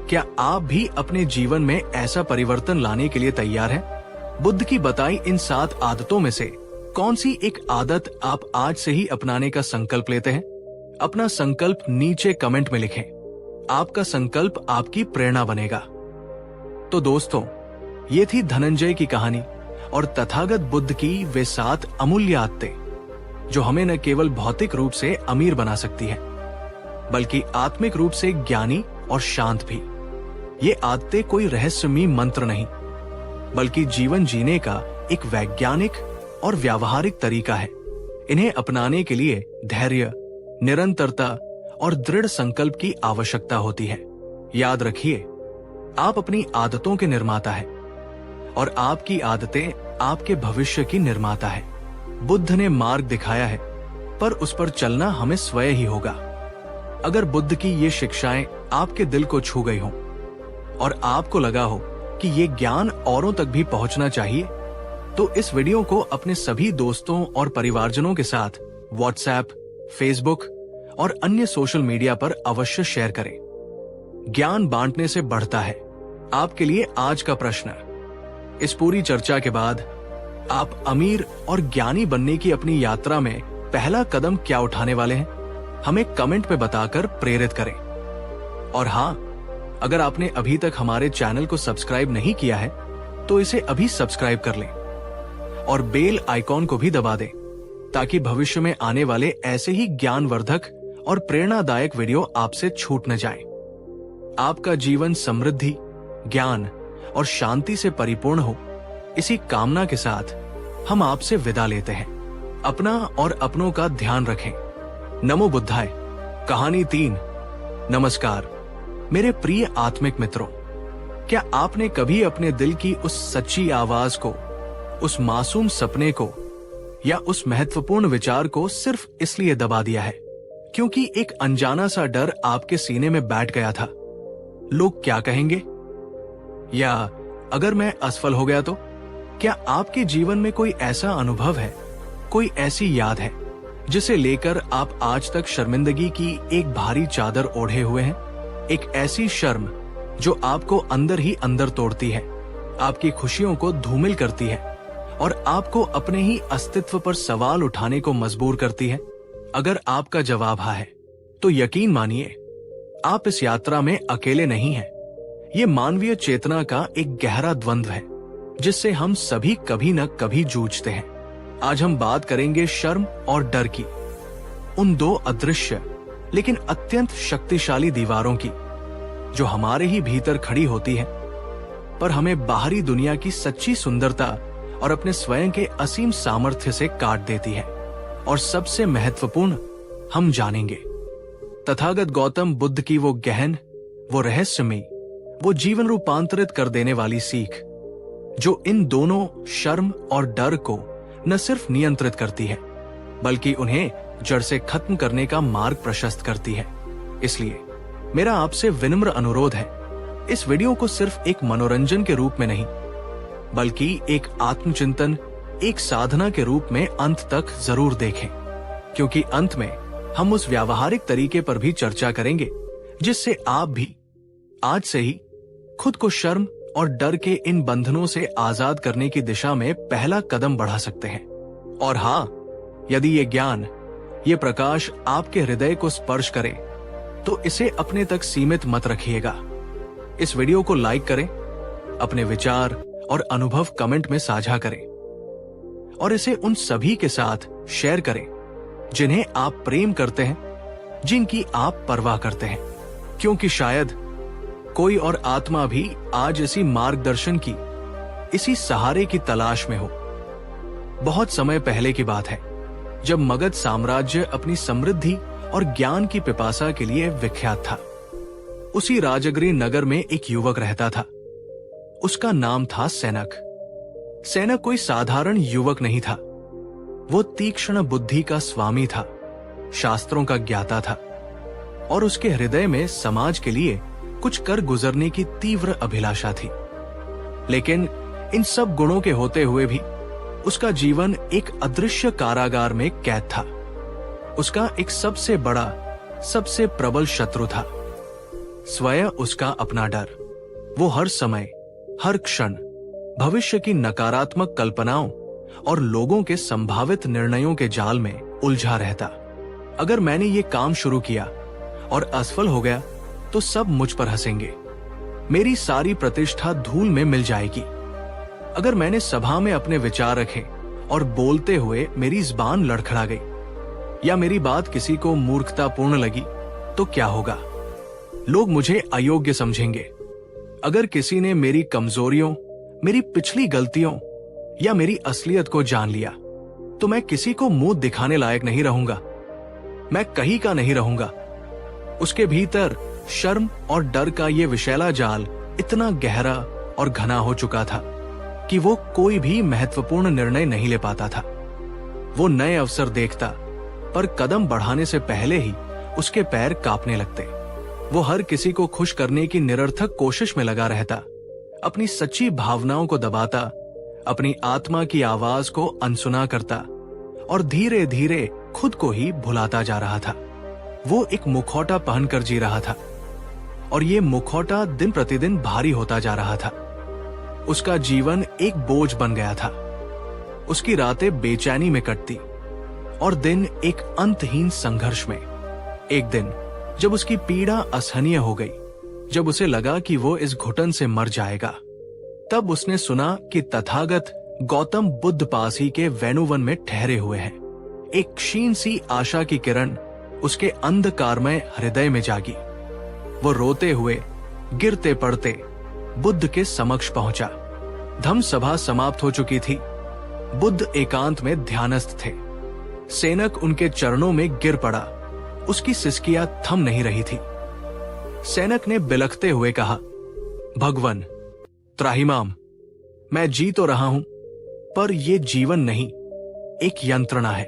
A: क्या आप भी अपने जीवन में ऐसा परिवर्तन लाने के लिए तैयार हैं? बुद्ध की बताई इन 7 आदतों में से कौन सी एक आदत आप आज से ही अपनाने का संकल्प लेते हैं? अपना संकल्प नीचे कमेंट में लिखें। आपका संकल्प आपकी प्रेरणा बनेगा। तो दोस्तों, ये थी धनंजय की कहानी और तथागत बुद्ध की वे 7 अमूल्य आदतें, जो हमें न केवल भौतिक रूप से अमीर बना सकती है, बल्कि आत्मिक रूप से ज्ञानी और शांत भी। ये आदतें कोई रहस्यमयी मंत्र नहीं, बल्कि जीवन जीने का एक वैज्ञानिक और व्यावहारिक तरीका है। इन्हें अपनाने के लिए धैर्य, निरंतरता और दृढ़ संकल्प की आवश्यकता होती है। याद रखिए, आप अपनी आदतों के निर्माता हैं और आपकी आदतें आपके भविष्य की निर्माता है। बुद्ध ने मार्ग दिखाया है, पर उस पर चलना हमें स्वयं ही होगा। अगर बुद्ध की ये शिक्षाएं आपके दिल को छू गई हों और आपको लगा हो कि ये ज्ञान औरों तक भी पहुंचना चाहिए, तो इस वीडियो को अपने सभी दोस्तों और परिवारजनों के साथ व्हाट्सएप, फेसबुक और अन्य सोशल मीडिया पर अवश्य शेयर करें। ज्ञान बांटने से बढ़ता है। आपके लिए आज का प्रश्न, इस पूरी चर्चा के बाद आप अमीर और ज्ञानी बनने की अपनी यात्रा में पहला कदम क्या उठाने वाले हैं? हमें कमेंट में बताकर प्रेरित करें। और हाँ, अगर आपने अभी तक हमारे चैनल को सब्सक्राइब नहीं किया है तो इसे अभी सब्सक्राइब कर लें और बेल आइकॉन को भी दबा दें ताकि भविष्य में आने वाले ऐसे ही ज्ञानवर्धक और प्रेरणादायक वीडियो आपसे छूट न जाए। आपका जीवन समृद्धि, ज्ञान और शांति से परिपूर्ण हो, इसी कामना के साथ हम आपसे विदा लेते हैं। अपना और अपनों का ध्यान रखें। नमो बुद्धाय। कहानी 3। नमस्कार मेरे प्रिय आत्मिक मित्रों, क्या आपने कभी अपने दिल की उस सच्ची आवाज को, उस मासूम सपने को या उस महत्वपूर्ण विचार को सिर्फ इसलिए दबा दिया है क्योंकि एक अनजाना सा डर आपके सीने में बैठ गया था? लोग क्या कहेंगे, या अगर मैं असफल हो गया तो? क्या आपके जीवन में कोई ऐसा अनुभव है, कोई ऐसी याद है जिसे लेकर आप आज तक शर्मिंदगी की एक भारी चादर ओढ़े हुए हैं? एक ऐसी शर्म जो आपको अंदर ही अंदर तोड़ती है, आपकी खुशियों को धूमिल करती है और आपको अपने ही अस्तित्व पर सवाल उठाने को मजबूर करती है। अगर आपका जवाब हाँ है तो यकीन मानिए आप इस यात्रा में अकेले नहीं हैं। ये मानवीय चेतना का एक गहरा द्वंद्व है जिससे हम सभी कभी न कभी जूझते हैं। आज हम बात करेंगे शर्म और डर की, उन दो अदृश्य लेकिन अत्यंत शक्तिशाली दीवारों की जो हमारे ही भीतर खड़ी होती है पर हमें बाहरी दुनिया की सच्ची सुंदरता और अपने स्वयं के असीम सामर्थ्य से काट देती है। और सबसे महत्वपूर्ण, हम जानेंगे तथागत गौतम बुद्ध की वो गहन, वो रहस्यमयी, वो जीवन रूपांतरित कर देने वाली सीख जो इन दोनों शर्म और डर को न सिर्फ नियंत्रित करती है बल्कि उन्हें जड़ से खत्म करने का मार्ग प्रशस्त करती है। इसलिए मेरा आपसे विनम्र अनुरोध है, इस वीडियो को सिर्फ एक मनोरंजन के रूप में नहीं बल्कि एक आत्मचिंतन, एक साधना के रूप में अंत तक जरूर देखें, क्योंकि अंत में हम उस व्यावहारिक तरीके पर भी चर्चा करेंगे जिससे आप भी आज से ही खुद को शर्म और डर के इन बंधनों से आजाद करने की दिशा में पहला कदम बढ़ा सकते हैं। और हाँ, यदि ये ज्ञान, ये प्रकाश आपके हृदय को स्पर्श करे तो इसे अपने तक सीमित मत रखिएगा। इस वीडियो को लाइक करें, अपने विचार और अनुभव कमेंट में साझा करें और इसे उन सभी के साथ शेयर करें जिन्हें आप प्रेम करते हैं, जिनकी आप परवाह करते हैं, क्योंकि शायद कोई और आत्मा भी आज इसी मार्गदर्शन की, इसी सहारे की तलाश में हो। बहुत समय पहले की बात है जब मगध साम्राज्य अपनी समृद्धि और ज्ञान की पिपासा के लिए विख्यात था। उसी राजगृह नगर में एक युवक रहता था। उसका नाम था सैनक। सैनक कोई साधारण युवक नहीं था, वो तीक्ष्ण बुद्धि का स्वामी था, शास्त्रों का ज्ञाता था और उसके हृदय में समाज के लिए कुछ कर गुजरने की तीव्र अभिलाषा थी। लेकिन इन सब गुणों के होते हुए भी उसका जीवन एक अदृश्य कारागार में कैद था। उसका एक सबसे बड़ा, सबसे प्रबल शत्रु था, स्वयं उसका अपना डर। वो हर समय, हर क्षण भविष्य की नकारात्मक कल्पनाओं और लोगों के संभावित निर्णयों के जाल में उलझा रहता। अगर मैंने ये काम शुरू किया और असफल हो गया तो सब मुझ पर हंसेंगे, मेरी सारी प्रतिष्ठा धूल में मिल जाएगी। अगर मैंने सभा में अपने विचार रखे और बोलते हुए मेरी जुबान लड़खड़ा गई या मेरी बात किसी को मूर्खतापूर्ण लगी तो क्या होगा? लोग मुझे अयोग्य समझेंगे। अगर किसी ने मेरी कमजोरियों, मेरी पिछली गलतियों या मेरी असलियत को जान लिया तो मैं किसी को मुंह दिखाने लायक नहीं रहूंगा, मैं कहीं का नहीं रहूंगा। उसके भीतर शर्म और डर का ये विशैला जाल इतना गहरा और घना हो चुका था कि वो कोई भी महत्वपूर्ण निर्णय नहीं ले पाता था। वो नए अवसर देखता पर कदम बढ़ाने से पहले ही उसके पैर कांपने लगते। वो हर किसी को खुश करने की निरर्थक कोशिश में लगा रहता, अपनी सच्ची भावनाओं को दबाता, अपनी आत्मा की आवाज को अनसुना करता और धीरे धीरे खुद को ही भुलाता जा रहा था। वो एक मुखौटा पहनकर जी रहा था और ये मुखौटा दिन प्रतिदिन भारी होता जा रहा था। उसका जीवन एक बोझ बन गया था। उसकी रातें बेचैनी में कटती और दिन एक अंतहीन संघर्ष में। एक दिन जब उसकी पीड़ा असहनीय हो गई जब उसे लगा कि वो इस घुटन से मर जाएगा, तब उसने सुना कि तथागत गौतम बुद्ध पास ही के वेणुवन में ठहरे हुए हैं। एक क्षीण सी आशा की किरण उसके अंधकारमय हृदय में जागी। वो रोते हुए, गिरते पड़ते बुद्ध के समक्ष पहुंचा। धम्म सभा समाप्त हो चुकी थी। बुद्ध एकांत में ध्यानस्थ थे। सेनक उनके चरणों में गिर पड़ा। उसकी सिसकियां थम नहीं रही थी। सेनक ने बिलखते हुए कहा, भगवन, त्राहिमाम, मैं जी तो रहा हूं, पर यह जीवन नहीं, एक यंत्रणा है।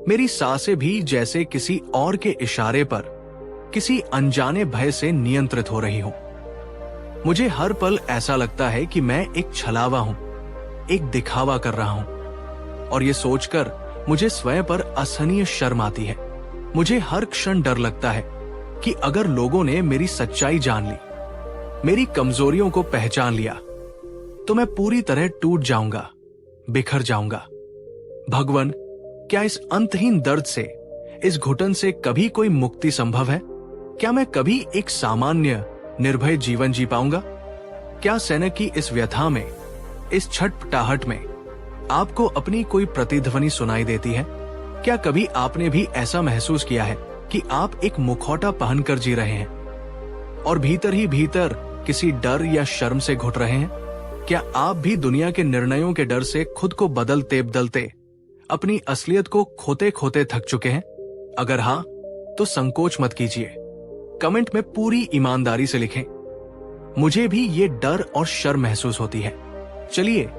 A: मेरी सांसें भी जैसे किसी और के इशारे पर, किसी अनजाने भय से नियंत्रित हो रही हूं। मुझे हर पल ऐसा लगता है कि मैं एक छलावा हूं, एक दिखावा कर रहा हूं, और ये सोचकर मुझे स्वयं पर असहनीय शर्म आती है। मुझे हर क्षण डर लगता है कि अगर लोगों ने मेरी सच्चाई जान ली, मेरी कमजोरियों को पहचान लिया, तो मैं पूरी तरह टूट जाऊंगा, बिखर जाऊंगा। भगवन, क्या इस अंतहीन दर्द से, इस घुटन से कभी कोई मुक्ति संभव है? क्या मैं कभी एक सामान्य निर्भय जीवन जी पाऊंगा? क्या सेनक की इस व्यथा में, इस छटपटाहट में आपको अपनी कोई प्रतिध्वनि सुनाई देती है? क्या कभी आपने भी ऐसा महसूस किया है कि आप एक मुखौटा पहनकर जी रहे हैं और भीतर ही भीतर किसी डर या शर्म से घुट रहे हैं? क्या आप भी दुनिया के निर्णयों के डर से खुद को बदलते बदलते अपनी असलियत को खोते खोते थक चुके हैं? अगर हाँ, तो संकोच मत कीजिए, कमेंट में पूरी ईमानदारी से लिखें। मुझे भी ये डर और शर्म महसूस होती है। चलिए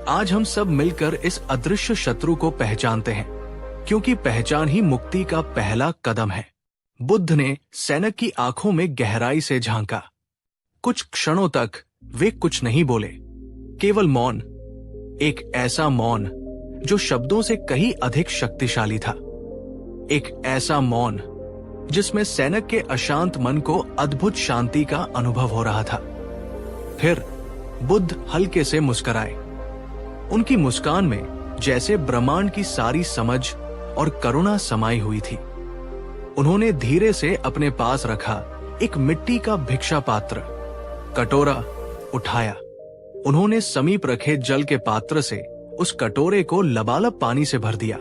A: आज हम सब मिलकर इस अदृश्य शत्रु को पहचानते हैं, क्योंकि पहचान ही मुक्ति का पहला कदम है। बुद्ध ने सेनक की आंखों में गहराई से झांका। कुछ क्षणों तक वे कुछ नहीं बोले, केवल मौन, एक ऐसा मौन जो शब्दों से कहीं अधिक शक्तिशाली था। एक ऐसा मौन जिसमें सेनक के अशांत मन को अद्भुत शांति का अनुभव हो रहा था। फिर बुद्ध हल्के से मुस्कुराए। उनकी मुस्कान में जैसे ब्रह्मांड की सारी समझ और करुणा समाई हुई थी। उन्होंने धीरे से अपने पास रखा एक मिट्टी का भिक्षा पात्र, कटोरा उठाया। उन्होंने समीप रखे जल के पात्र से उस कटोरे को लबालब पानी से भर दिया,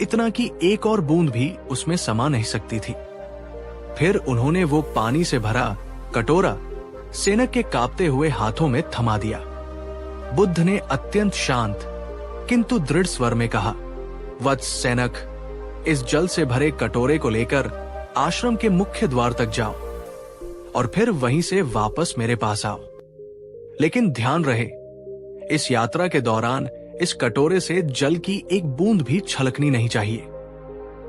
A: इतना कि एक और बूंद भी उसमें समा नहीं सकती थी। फिर उन्होंने वो पानी से भरा कटोरा सेनक के कांपते हुए हाथों में थमा दिया। बुद्ध ने अत्यंत शांत किंतु दृढ़ स्वर में कहा, वत्स सेनक, इस जल से भरे कटोरे को लेकर आश्रम के मुख्य द्वार तक जाओ और फिर वहीं से वापस मेरे पास आओ। लेकिन ध्यान रहे, इस यात्रा के दौरान इस कटोरे से जल की एक बूंद भी छलकनी नहीं चाहिए।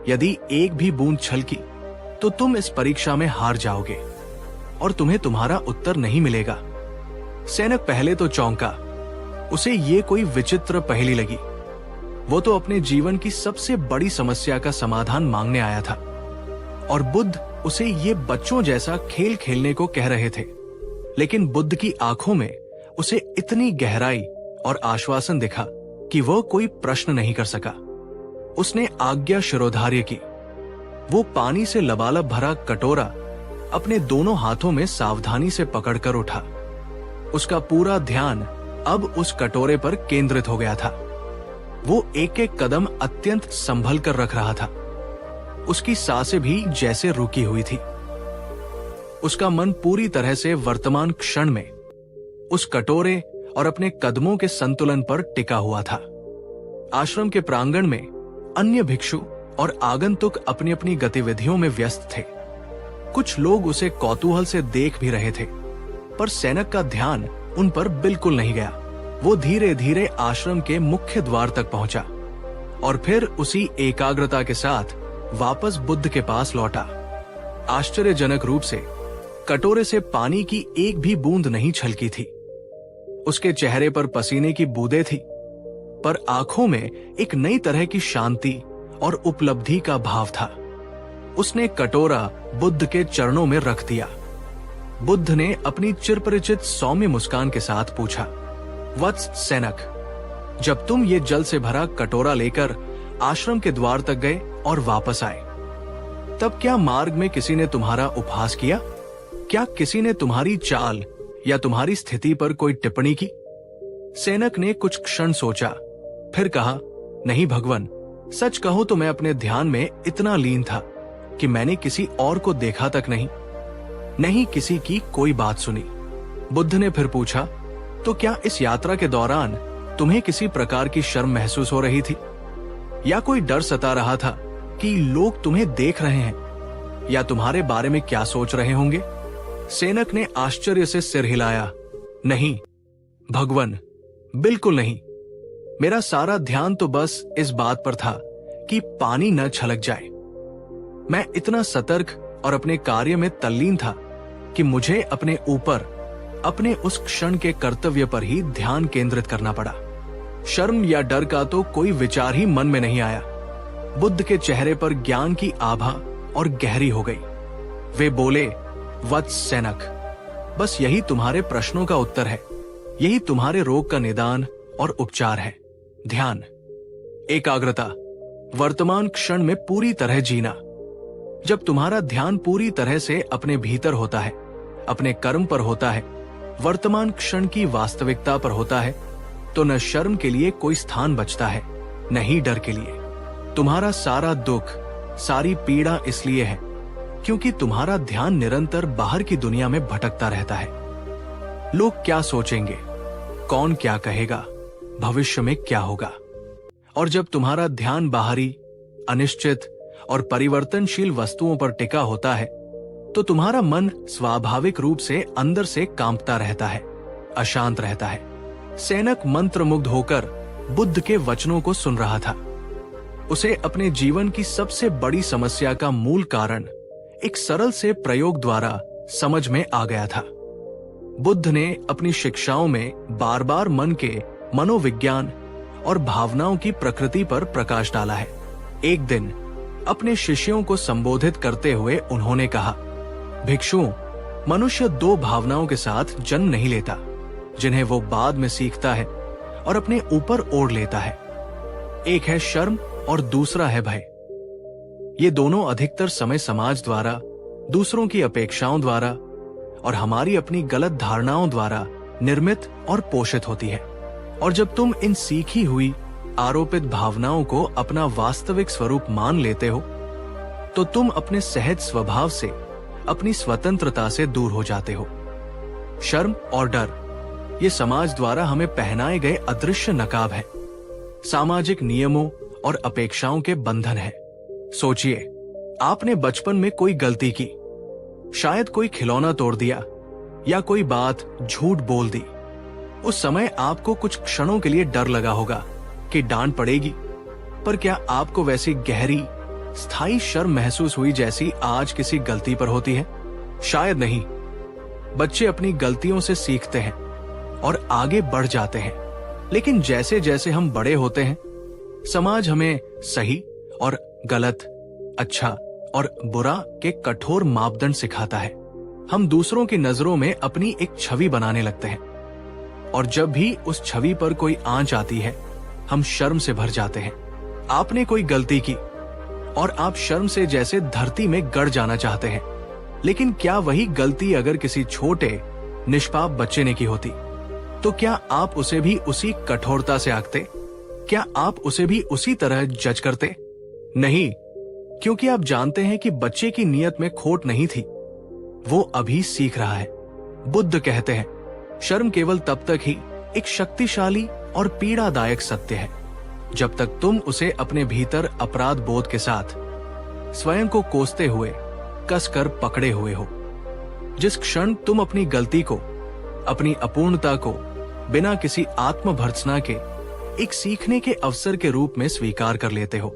A: यदि एक भी बूंद छलकी तो तुम इस परीक्षा में हार जाओगे और तुम्हें तुम्हारा उत्तर नहीं मिलेगा। सेनक पहले तो चौंका। उसे ये कोई विचित्र पहेली लगी। वो तो अपने जीवन की सबसे बड़ी समस्या का समाधान मांगने आया था और बुद्ध उसे ये बच्चों जैसा खेल खेलने को कह रहे थे। लेकिन बुद्ध की आंखों में उसे इतनी गहराई और आश्वासन दिखा कि वह कोई प्रश्न नहीं कर सका। उसने आज्ञा शिरोधार्य की। वो पानी से लबालब भरा कटोरा अपने दोनों हाथों में सावधानी से पकड़कर उठा। उसका पूरा ध्यान अब उस कटोरे पर केंद्रित हो गया था। वो एक एक कदम अत्यंत संभल कर रख रहा था। उसकी सांसें भी जैसे रुकी हुई थी। उसका मन पूरी तरह से वर्तमान क्षण में, उस कटोरे और अपने कदमों के संतुलन पर टिका हुआ था। आश्रम के प्रांगण में अन्य भिक्षु और आगंतुक अपनी अपनी गतिविधियों में व्यस्त थे। कुछ लोग उसे कौतूहल से देख भी रहे थे, पर सेनक का ध्यान उन पर बिल्कुल नहीं गया। वो धीरे धीरे आश्रम के मुख्य द्वार तक पहुंचा और फिर उसी एकाग्रता के साथ वापस बुद्ध के पास लौटा। आश्चर्यजनक रूप से कटोरे से पानी की एक भी बूंद नहीं छलकी थी। उसके चेहरे पर पसीने की बूंदें थी, पर आंखों में एक नई तरह की शांति और उपलब्धि का भाव था। उसने कटोरा बुद्ध के चरणों में रख दिया। बुद्ध ने अपनी चिरपरिचित सौम्य मुस्कान के साथ पूछा, वत्स सेनक, जब तुम ये जल से भरा कटोरा लेकर आश्रम के द्वार तक गए और वापस आए, तब क्या मार्ग में किसी ने तुम्हारा उपहास किया? क्या किसी ने तुम्हारी चाल या तुम्हारी स्थिति पर कोई टिप्पणी की? सैनक ने कुछ क्षण सोचा, फिर कहा, नहीं भगवन, सच कहूं तो मैं अपने ध्यान में इतना लीन था कि मैंने किसी और को देखा तक नहीं किसी की कोई बात सुनी। बुद्ध ने फिर पूछा, तो क्या इस यात्रा के दौरान तुम्हें किसी प्रकार की शर्म महसूस हो रही थी, या कोई डर सता रहा था कि लोग तुम्हें देख रहे हैं या तुम्हारे बारे में क्या सोच रहे होंगे? सैनक ने आश्चर्य से सिर हिलाया, नहीं भगवन, बिल्कुल नहीं। मेरा सारा ध्यान तो बस इस बात पर था कि पानी न छलक जाए। मैं इतना सतर्क और अपने कार्य में तल्लीन था कि मुझे अपने ऊपर, अपने उस क्षण के कर्तव्य पर ही ध्यान केंद्रित करना पड़ा। शर्म या डर का तो कोई विचार ही मन में नहीं आया। बुद्ध के चेहरे पर ज्ञान की आभा और गहरी हो गई। वे बोले, वत्स सैनक, बस यही तुम्हारे प्रश्नों का उत्तर है, यही तुम्हारे रोग का निदान और उपचार है। ध्यान, एकाग्रता, वर्तमान क्षण में पूरी तरह जीना। जब तुम्हारा ध्यान पूरी तरह से अपने भीतर होता है, अपने कर्म पर होता है, वर्तमान क्षण की वास्तविकता पर होता है, तो न शर्म के लिए कोई स्थान बचता है, न ही डर के लिए। तुम्हारा सारा दुख, सारी पीड़ा इसलिए है क्योंकि तुम्हारा ध्यान निरंतर बाहर की दुनिया में भटकता रहता है। लोग क्या सोचेंगे, कौन क्या कहेगा, भविष्य में क्या होगा? और जब तुम्हारा ध्यान बाहरी, अनिश्चित और परिवर्तनशील वस्तुओं पर टिका होता है, तो तुम्हारा मन स्वाभाविक रूप से अंदर से कांपता रहता है, अशांत रहता है। सैनक मंत्रमुग्ध होकर बुद्ध के वचनों को सुन रहा था। उसे अपने जीवन की सबसे बड़ी समस्या का मूल कारण एक सरल से प्रयोग द्वारा समझ में आ गया था। बुद्ध ने अपनी शिक्षाओं में बार बार मन के मनोविज्ञान और भावनाओं की प्रकृति पर प्रकाश डाला है। एक दिन अपने शिष्यों को संबोधित करते हुए उन्होंने कहा, भिक्षुओं, मनुष्य दो भावनाओं के साथ जन्म नहीं लेता, जिन्हें वो बाद में सीखता है और अपने ऊपर ओढ़ लेता है। एक है शर्म और दूसरा है भय। ये दोनों अधिकतर समय समाज द्वारा, दूसरों की अपेक्षाओं द्वारा और हमारी अपनी गलत धारणाओं द्वारा निर्मित और पोषित होती है। और जब तुम इन सीखी हुई आरोपित भावनाओं को अपना वास्तविक स्वरूप मान लेते हो, तो तुम अपने सहज स्वभाव से, अपनी स्वतंत्रता से दूर हो जाते हो। शर्म और डर ये समाज द्वारा हमें पहनाए गए अदृश्य नकाब है, सामाजिक नियमों और अपेक्षाओं के बंधन है। सोचिए, आपने बचपन में कोई गलती की, शायद कोई खिलौना तोड़ दिया या कोई बात झूठ बोल दी। उस समय आपको कुछ क्षणों के लिए डर लगा होगा कि डांट पड़ेगी, पर क्या आपको वैसी गहरी, स्थायी शर्म महसूस हुई जैसी आज किसी गलती पर होती है? शायद नहीं। बच्चे अपनी गलतियों से सीखते हैं और आगे बढ़ जाते हैं, लेकिन जैसे जैसे हम बड़े होते हैं, समाज हमें सही और गलत, अच्छा और बुरा के कठोर मापदंड सिखाता है। हम दूसरों की नजरों में अपनी एक छवि बनाने लगते हैं, और जब भी उस छवि पर कोई आंच आती है, हम शर्म से भर जाते हैं। आपने कोई गलती की और आप शर्म से जैसे धरती में गड़ जाना चाहते हैं, लेकिन क्या वही गलती अगर किसी छोटे निष्पाप बच्चे ने की होती, तो क्या आप उसे भी उसी कठोरता से आंकते? क्या आप उसे भी उसी तरह जज करते? नहीं, क्योंकि आप जानते हैं कि बच्चे की नीयत में खोट नहीं थी, वो अभी सीख रहा है। बुद्ध कहते हैं, शर्म केवल तब तक ही एक शक्तिशाली और पीड़ादायक सत्य है जब तक तुम उसे अपने भीतर अपराध बोध के साथ स्वयं को कोसते हुए कसकर पकड़े हुए हो। जिस क्षण तुम अपनी गलती को, अपनी अपूर्णता को बिना किसी आत्मभर्त्सना के एक सीखने के अवसर के रूप में स्वीकार कर लेते हो,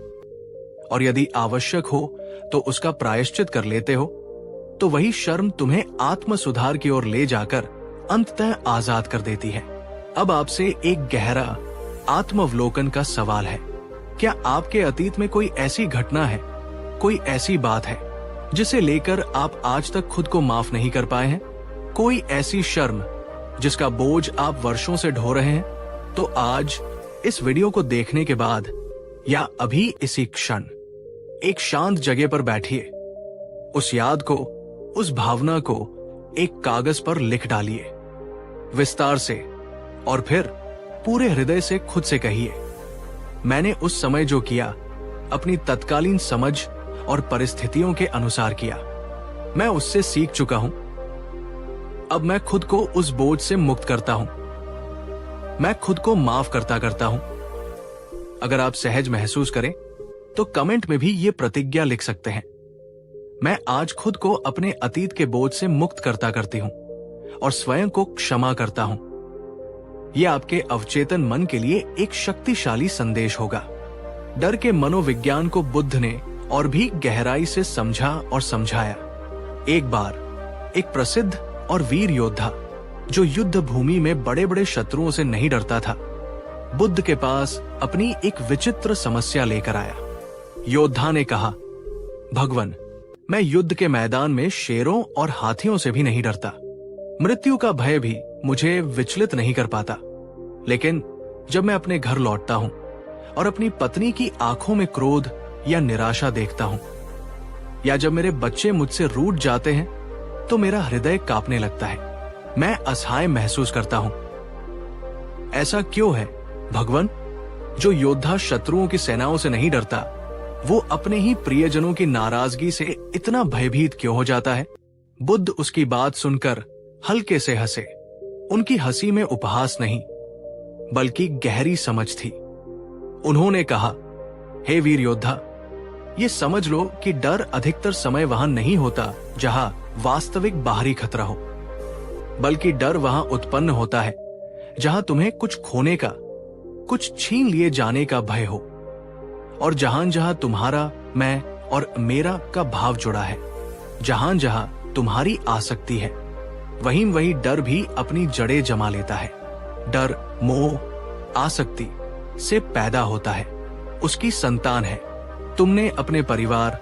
A: और यदि आवश्यक हो तो उसका प्रायश्चित कर लेते हो, तो वही शर्म तुम्हें आत्म सुधार की ओर ले जाकर अंततः आजाद कर देती है। अब आपसे एक गहरा आत्मावलोकन का सवाल है। क्या आपके अतीत में कोई ऐसी घटना है, कोई ऐसी बात है जिसे लेकर आप आज तक खुद को माफ नहीं कर पाए हैं? कोई ऐसी शर्म जिसका बोझ आप वर्षों से ढो रहे हैं? तो आज इस वीडियो को देखने के बाद या अभी इसी क्षण एक शांत जगह पर बैठिए, उस याद को, उस भावना को एक कागज पर लिख डालिए विस्तार से, और फिर पूरे हृदय से खुद से कहिए, मैंने उस समय जो किया अपनी तत्कालीन समझ और परिस्थितियों के अनुसार किया। मैं उससे सीख चुका हूं। अब मैं खुद को उस बोझ से मुक्त करता हूं। मैं खुद को माफ करता हूं। अगर आप सहज महसूस करें तो कमेंट में भी ये प्रतिज्ञा लिख सकते हैं। मैं आज खुद को अपने अतीत के बोझ से मुक्त करती हूं और स्वयं को क्षमा करता हूं। यह आपके अवचेतन मन के लिए एक शक्तिशाली संदेश होगा। डर के मनोविज्ञान को बुद्ध ने और भी गहराई से समझा और समझाया। एक बार एक प्रसिद्ध और वीर योद्धा जो युद्ध भूमि में बड़े बड़े शत्रुओं से नहीं डरता था, बुद्ध के पास अपनी एक विचित्र समस्या लेकर आया। योद्धा ने कहा, भगवन, मैं युद्ध के मैदान में शेरों और हाथियों से भी नहीं डरता। मृत्यु का भय भी मुझे विचलित नहीं कर पाता। लेकिन जब मैं अपने घर लौटता हूं और अपनी पत्नी की आंखों में क्रोध या निराशा देखता हूं, या जब मेरे बच्चे मुझसे रूठ जाते हैं, तो मेरा हृदय कांपने लगता है। मैं असहाय महसूस करता हूं। ऐसा क्यों है भगवन? जो योद्धा शत्रुओं की सेनाओं से नहीं डरता, वो अपने ही प्रियजनों की नाराजगी से इतना भयभीत क्यों हो जाता है? बुद्ध उसकी बात सुनकर हल्के से हंसे। उनकी हंसी में उपहास नहीं, बल्कि गहरी समझ थी। उन्होंने कहा, हे वीर योद्धा, ये समझ लो कि डर अधिकतर समय वहां नहीं होता जहां वास्तविक बाहरी खतरा हो, बल्कि डर वहां उत्पन्न होता है जहां तुम्हें कुछ खोने का, कुछ छीन लिए जाने का भय हो, और जहां जहां तुम्हारा, मैं और मेरा का भाव जुड़ा है, जहां जहां तुम्हारी आसक्ति है, वहीं वहीं डर भी अपनी जड़ें जमा लेता है। डर मोह, आसक्ति से पैदा होता है, उसकी संतान है। तुमने अपने परिवार,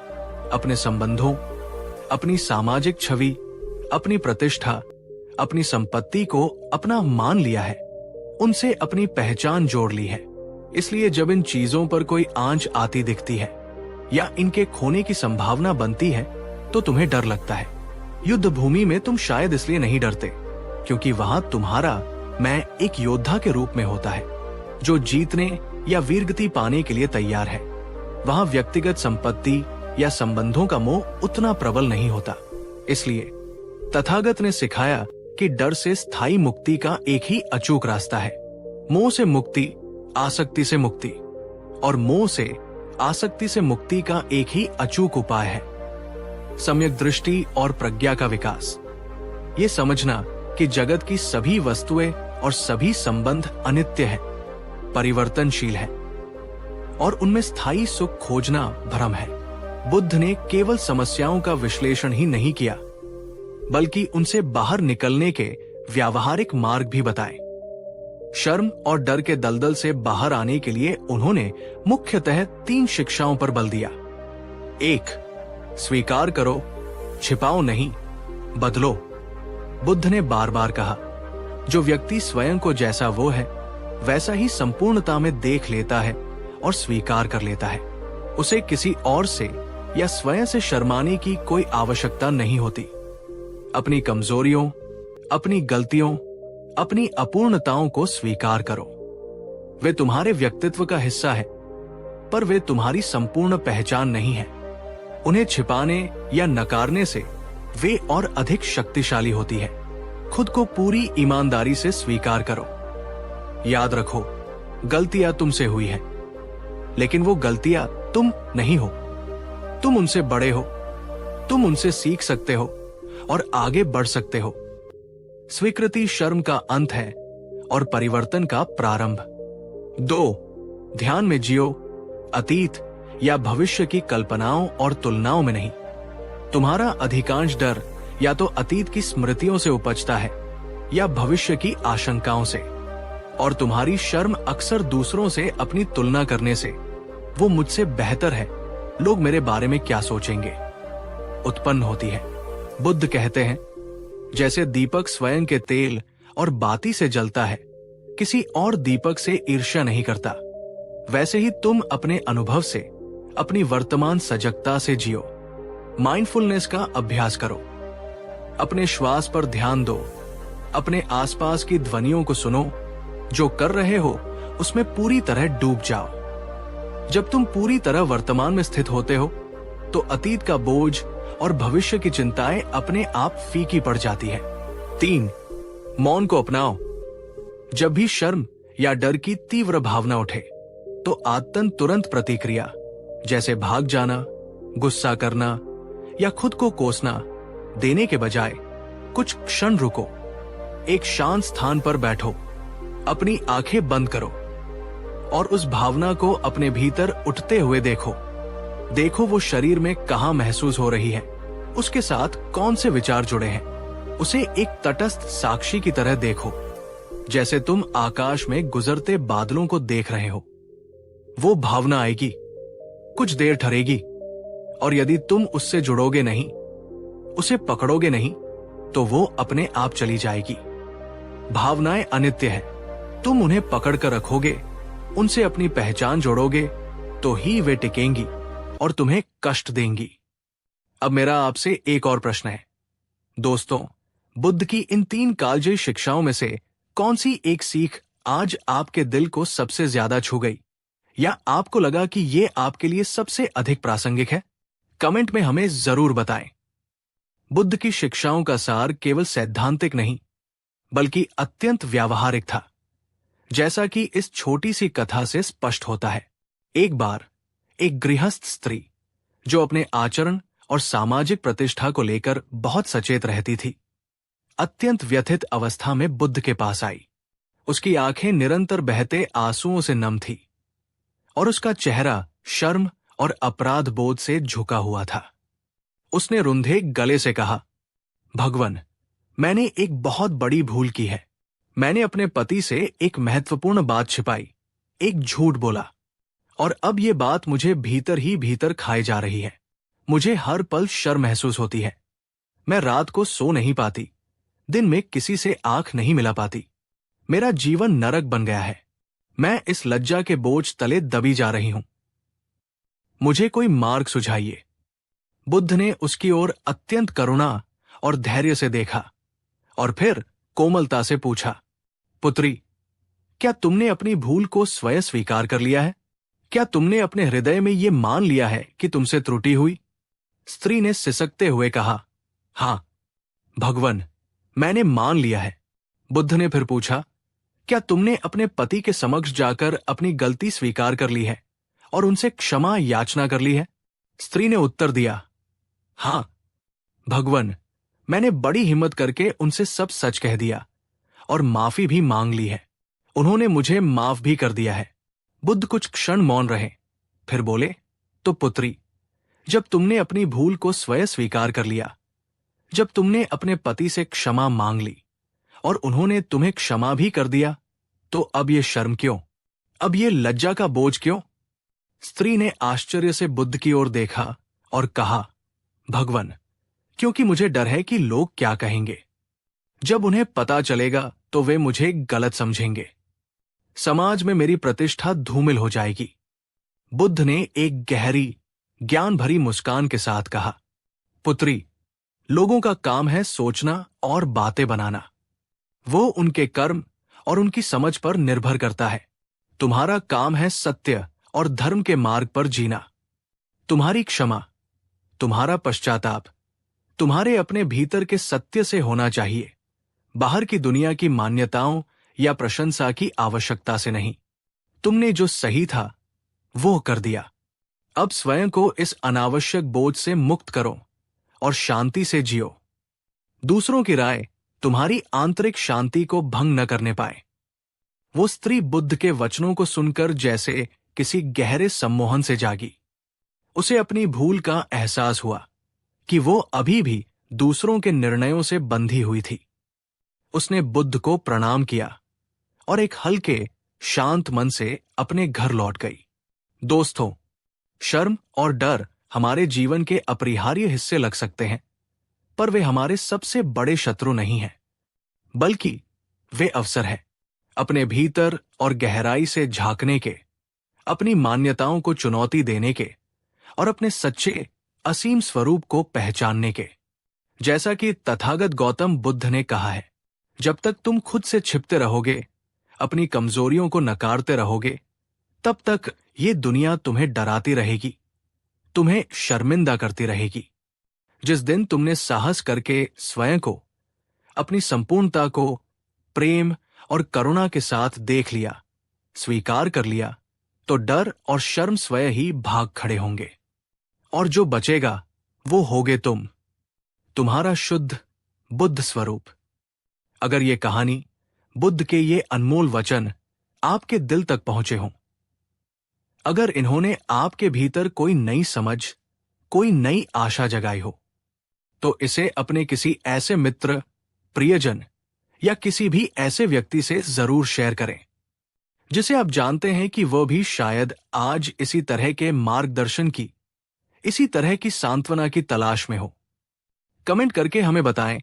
A: अपने संबंधों, अपनी सामाजिक छवि, अपनी प्रतिष्ठा, अपनी संपत्ति को अपना मान लिया है, उनसे अपनी पहचान जोड़ ली है। इसलिए जब इन चीजों पर कोई आंच आती दिखती है या इनके खोने की संभावना बनती है, तो तुम्हें डर लगता है। युद्ध भूमि में तुम शायद इसलिए नहीं डरते क्योंकि वहां तुम्हारा मैं एक योद्धा के रूप में होता है, जो जीतने या वीरगति पाने के लिए तैयार है। वहां व्यक्तिगत संपत्ति या संबंधों का मोह उतना प्रबल नहीं होता। इसलिए तथागत ने सिखाया कि डर से स्थायी मुक्ति का एक ही अचूक रास्ता है। मोह से मुक्ति, आसक्ति से मुक्ति, और मोह से आसक्ति से मुक्ति का एक ही अचूक उपाय है सम्यक दृष्टि और प्रज्ञा का विकास। ये समझना कि जगत की सभी वस्तुएं और सभी संबंध अनित्य है, परिवर्तनशील है, और उनमें स्थायी सुख खोजना भ्रम है। बुद्ध ने केवल समस्याओं का विश्लेषण ही नहीं किया, बल्कि उनसे बाहर निकलने के व्यावहारिक मार्ग भी बताए। शर्म और डर के दलदल से बाहर आने के लिए उन्होंने मुख्यतः 3 शिक्षाओं पर बल दिया। 1. स्वीकार करो, छिपाओ नहीं, बदलो। बुद्ध ने बार बार कहा, जो व्यक्ति स्वयं को जैसा वो है वैसा ही संपूर्णता में देख लेता है और स्वीकार कर लेता है, उसे किसी और से या स्वयं से शर्माने की कोई आवश्यकता नहीं होती। अपनी कमजोरियों, अपनी गलतियों, अपनी अपूर्णताओं को स्वीकार करो। वे तुम्हारे व्यक्तित्व का हिस्सा है, पर वे तुम्हारी संपूर्ण पहचान नहीं है। उन्हें छिपाने या नकारने से वे और अधिक शक्तिशाली होती है। खुद को पूरी ईमानदारी से स्वीकार करो। याद रखो, गलतियां तुमसे हुई है, लेकिन वो गलतियां तुम नहीं हो। तुम उनसे बड़े हो, तुम उनसे सीख सकते हो और आगे बढ़ सकते हो। स्वीकृति शर्म का अंत है और परिवर्तन का प्रारंभ। 2. ध्यान में जियो, अतीत या भविष्य की कल्पनाओं और तुलनाओं में नहीं। तुम्हारा अधिकांश डर या तो अतीत की स्मृतियों से उपजता है या भविष्य की आशंकाओं से, और तुम्हारी शर्म अक्सर दूसरों से अपनी तुलना करने से, वो मुझसे बेहतर है, लोग मेरे बारे में क्या सोचेंगे, उत्पन्न होती है। बुद्ध कहते हैं, जैसे दीपक स्वयं के तेल और बाती से जलता है, किसी और दीपक से ईर्ष्या नहीं करता, वैसे ही तुम अपने अनुभव से, अपनी वर्तमान सजगता से जियो। माइंडफुलनेस का अभ्यास करो। अपने श्वास पर ध्यान दो, अपने आसपास की ध्वनियों को सुनो, जो कर रहे हो उसमें पूरी तरह डूब जाओ। जब तुम पूरी तरह वर्तमान में स्थित होते हो तो अतीत का बोझ और भविष्य की चिंताएं अपने आप फीकी पड़ जाती है। 3. मौन को अपनाओ। जब भी शर्म या डर की तीव्र भावना उठे तो आदतन तुरंत प्रतिक्रिया जैसे भाग जाना, गुस्सा करना या खुद को कोसना देने के बजाय कुछ क्षण रुको, एक शांत स्थान पर बैठो, अपनी आंखें बंद करो और उस भावना को अपने भीतर उठते हुए देखो। देखो वो शरीर में कहां महसूस हो रही है, उसके साथ कौन से विचार जुड़े हैं। उसे एक तटस्थ साक्षी की तरह देखो, जैसे तुम आकाश में गुजरते बादलों को देख रहे हो। वो भावना आएगी, कुछ देर ठहरेगी, और यदि तुम उससे जुड़ोगे नहीं, उसे पकड़ोगे नहीं, तो वो अपने आप चली जाएगी। भावनाएं अनित्य हैं, तुम उन्हें पकड़ कर रखोगे, उनसे अपनी पहचान जोड़ोगे तो ही वे टिकेंगी और तुम्हें कष्ट देंगी। अब मेरा आपसे एक और प्रश्न है। दोस्तों, बुद्ध की इन 3 कालजयी शिक्षाओं में से कौन सी एक सीख आज आपके दिल को सबसे ज्यादा छू गई, या आपको लगा कि ये आपके लिए सबसे अधिक प्रासंगिक है? कमेंट में हमें जरूर बताएं। बुद्ध की शिक्षाओं का सार केवल सैद्धांतिक नहीं, बल्कि अत्यंत व्यावहारिक था, जैसा कि इस छोटी सी कथा से स्पष्ट होता है। एक बार एक गृहस्थ स्त्री जो अपने आचरण और सामाजिक प्रतिष्ठा को लेकर बहुत सचेत रहती थी, अत्यंत व्यथित अवस्था में बुद्ध के पास आई। उसकी आंखें निरंतर बहते आंसुओं से नम थी और उसका चेहरा शर्म और अपराध बोध से झुका हुआ था। उसने रुंधे गले से कहा, भगवन, मैंने एक बहुत बड़ी भूल की है। मैंने अपने पति से एक महत्वपूर्ण बात छिपाई, एक झूठ बोला, और अब ये बात मुझे भीतर ही भीतर खाए जा रही है। मुझे हर पल शर्म महसूस होती है। मैं रात को सो नहीं पाती, दिन में किसी से आंख नहीं मिला पाती। मेरा जीवन नरक बन गया है। मैं इस लज्जा के बोझ तले दबी जा रही हूं। मुझे कोई मार्ग सुझाइए। बुद्ध ने उसकी ओर अत्यंत करुणा और धैर्य से देखा और फिर कोमलता से पूछा, पुत्री, क्या तुमने अपनी भूल को स्वयं स्वीकार कर लिया है? क्या तुमने अपने हृदय में ये मान लिया है कि तुमसे त्रुटि हुई? स्त्री ने सिसकते हुए कहा, हां भगवन, मैंने मान लिया है। बुद्ध ने फिर पूछा, क्या तुमने अपने पति के समक्ष जाकर अपनी गलती स्वीकार कर ली है और उनसे क्षमा याचना कर ली है? स्त्री ने उत्तर दिया, हां भगवन, मैंने बड़ी हिम्मत करके उनसे सब सच कह दिया और माफी भी मांग ली है। उन्होंने मुझे माफ भी कर दिया है। बुद्ध कुछ क्षण मौन रहे, फिर बोले, तो पुत्री, जब तुमने अपनी भूल को स्वयं स्वीकार कर लिया, जब तुमने अपने पति से क्षमा मांग ली और उन्होंने तुम्हें क्षमा भी कर दिया, तो अब ये शर्म क्यों? अब ये लज्जा का बोझ क्यों? स्त्री ने आश्चर्य से बुद्ध की ओर देखा और कहा, भगवन, क्योंकि मुझे डर है कि लोग क्या कहेंगे। जब उन्हें पता चलेगा तो वे मुझे गलत समझेंगे। समाज में मेरी प्रतिष्ठा धूमिल हो जाएगी। बुद्ध ने एक गहरी, ज्ञान भरी मुस्कान के साथ कहा, पुत्री, लोगों का काम है सोचना और बातें बनाना। वो उनके कर्म और उनकी समझ पर निर्भर करता है। तुम्हारा काम है सत्य और धर्म के मार्ग पर जीना। तुम्हारी क्षमा, तुम्हारा पश्चाताप, तुम्हारे अपने भीतर के सत्य से होना चाहिए, बाहर की दुनिया की मान्यताओं या प्रशंसा की आवश्यकता से नहीं। तुमने जो सही था वो कर दिया। अब स्वयं को इस अनावश्यक बोझ से मुक्त करो और शांति से जियो। दूसरों की राय तुम्हारी आंतरिक शांति को भंग न करने पाए। वो स्त्री बुद्ध के वचनों को सुनकर जैसे किसी गहरे सम्मोहन से जागी। उसे अपनी भूल का एहसास हुआ कि वो अभी भी दूसरों के निर्णयों से बंधी हुई थी। उसने बुद्ध को प्रणाम किया और एक हल्के, शांत मन से अपने घर लौट गई। दोस्तों, शर्म और डर हमारे जीवन के अपरिहार्य हिस्से लग सकते हैं, पर वे हमारे सबसे बड़े शत्रु नहीं हैं, बल्कि वे अवसर हैं अपने भीतर और गहराई से झांकने के, अपनी मान्यताओं को चुनौती देने के और अपने सच्चे, असीम स्वरूप को पहचानने के। जैसा कि तथागत गौतम बुद्ध ने कहा है, जब तक तुम खुद से छिपते रहोगे, अपनी कमजोरियों को नकारते रहोगे, तब तक ये दुनिया तुम्हें डराती रहेगी, तुम्हें शर्मिंदा करती रहेगी। जिस दिन तुमने साहस करके स्वयं को, अपनी संपूर्णता को प्रेम और करुणा के साथ देख लिया, स्वीकार कर लिया, तो डर और शर्म स्वयं ही भाग खड़े होंगे। और जो बचेगा वो होगे तुम, तुम्हारा शुद्ध बुद्ध स्वरूप। अगर ये कहानी, बुद्ध के ये अनमोल वचन आपके दिल तक पहुंचे हों, अगर इन्होंने आपके भीतर कोई नई समझ, कोई नई आशा जगाई हो, तो इसे अपने किसी ऐसे मित्र, प्रियजन या किसी भी ऐसे व्यक्ति से जरूर शेयर करें जिसे आप जानते हैं कि वह भी शायद आज इसी तरह के मार्गदर्शन की, इसी तरह की सांत्वना की तलाश में हो। कमेंट करके हमें बताएं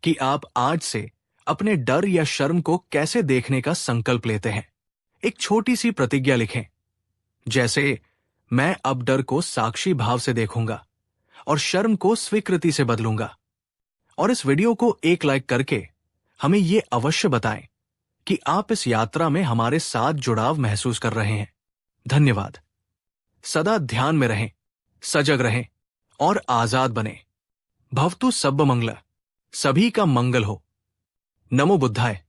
A: कि आप आज से अपने डर या शर्म को कैसे देखने का संकल्प लेते हैं। एक छोटी सी प्रतिज्ञा लिखें, जैसे मैं अब डर को साक्षी भाव से देखूंगा और शर्म को स्वीकृति से बदलूंगा। और इस वीडियो को एक लाइक करके हमें यह अवश्य बताएं कि आप इस यात्रा में हमारे साथ जुड़ाव महसूस कर रहे हैं। धन्यवाद। सदा ध्यान में रहें, सजग रहें और आजाद बने। भवतु सब्ब मंगल, सभी का मंगल हो। नमो बुद्धाय।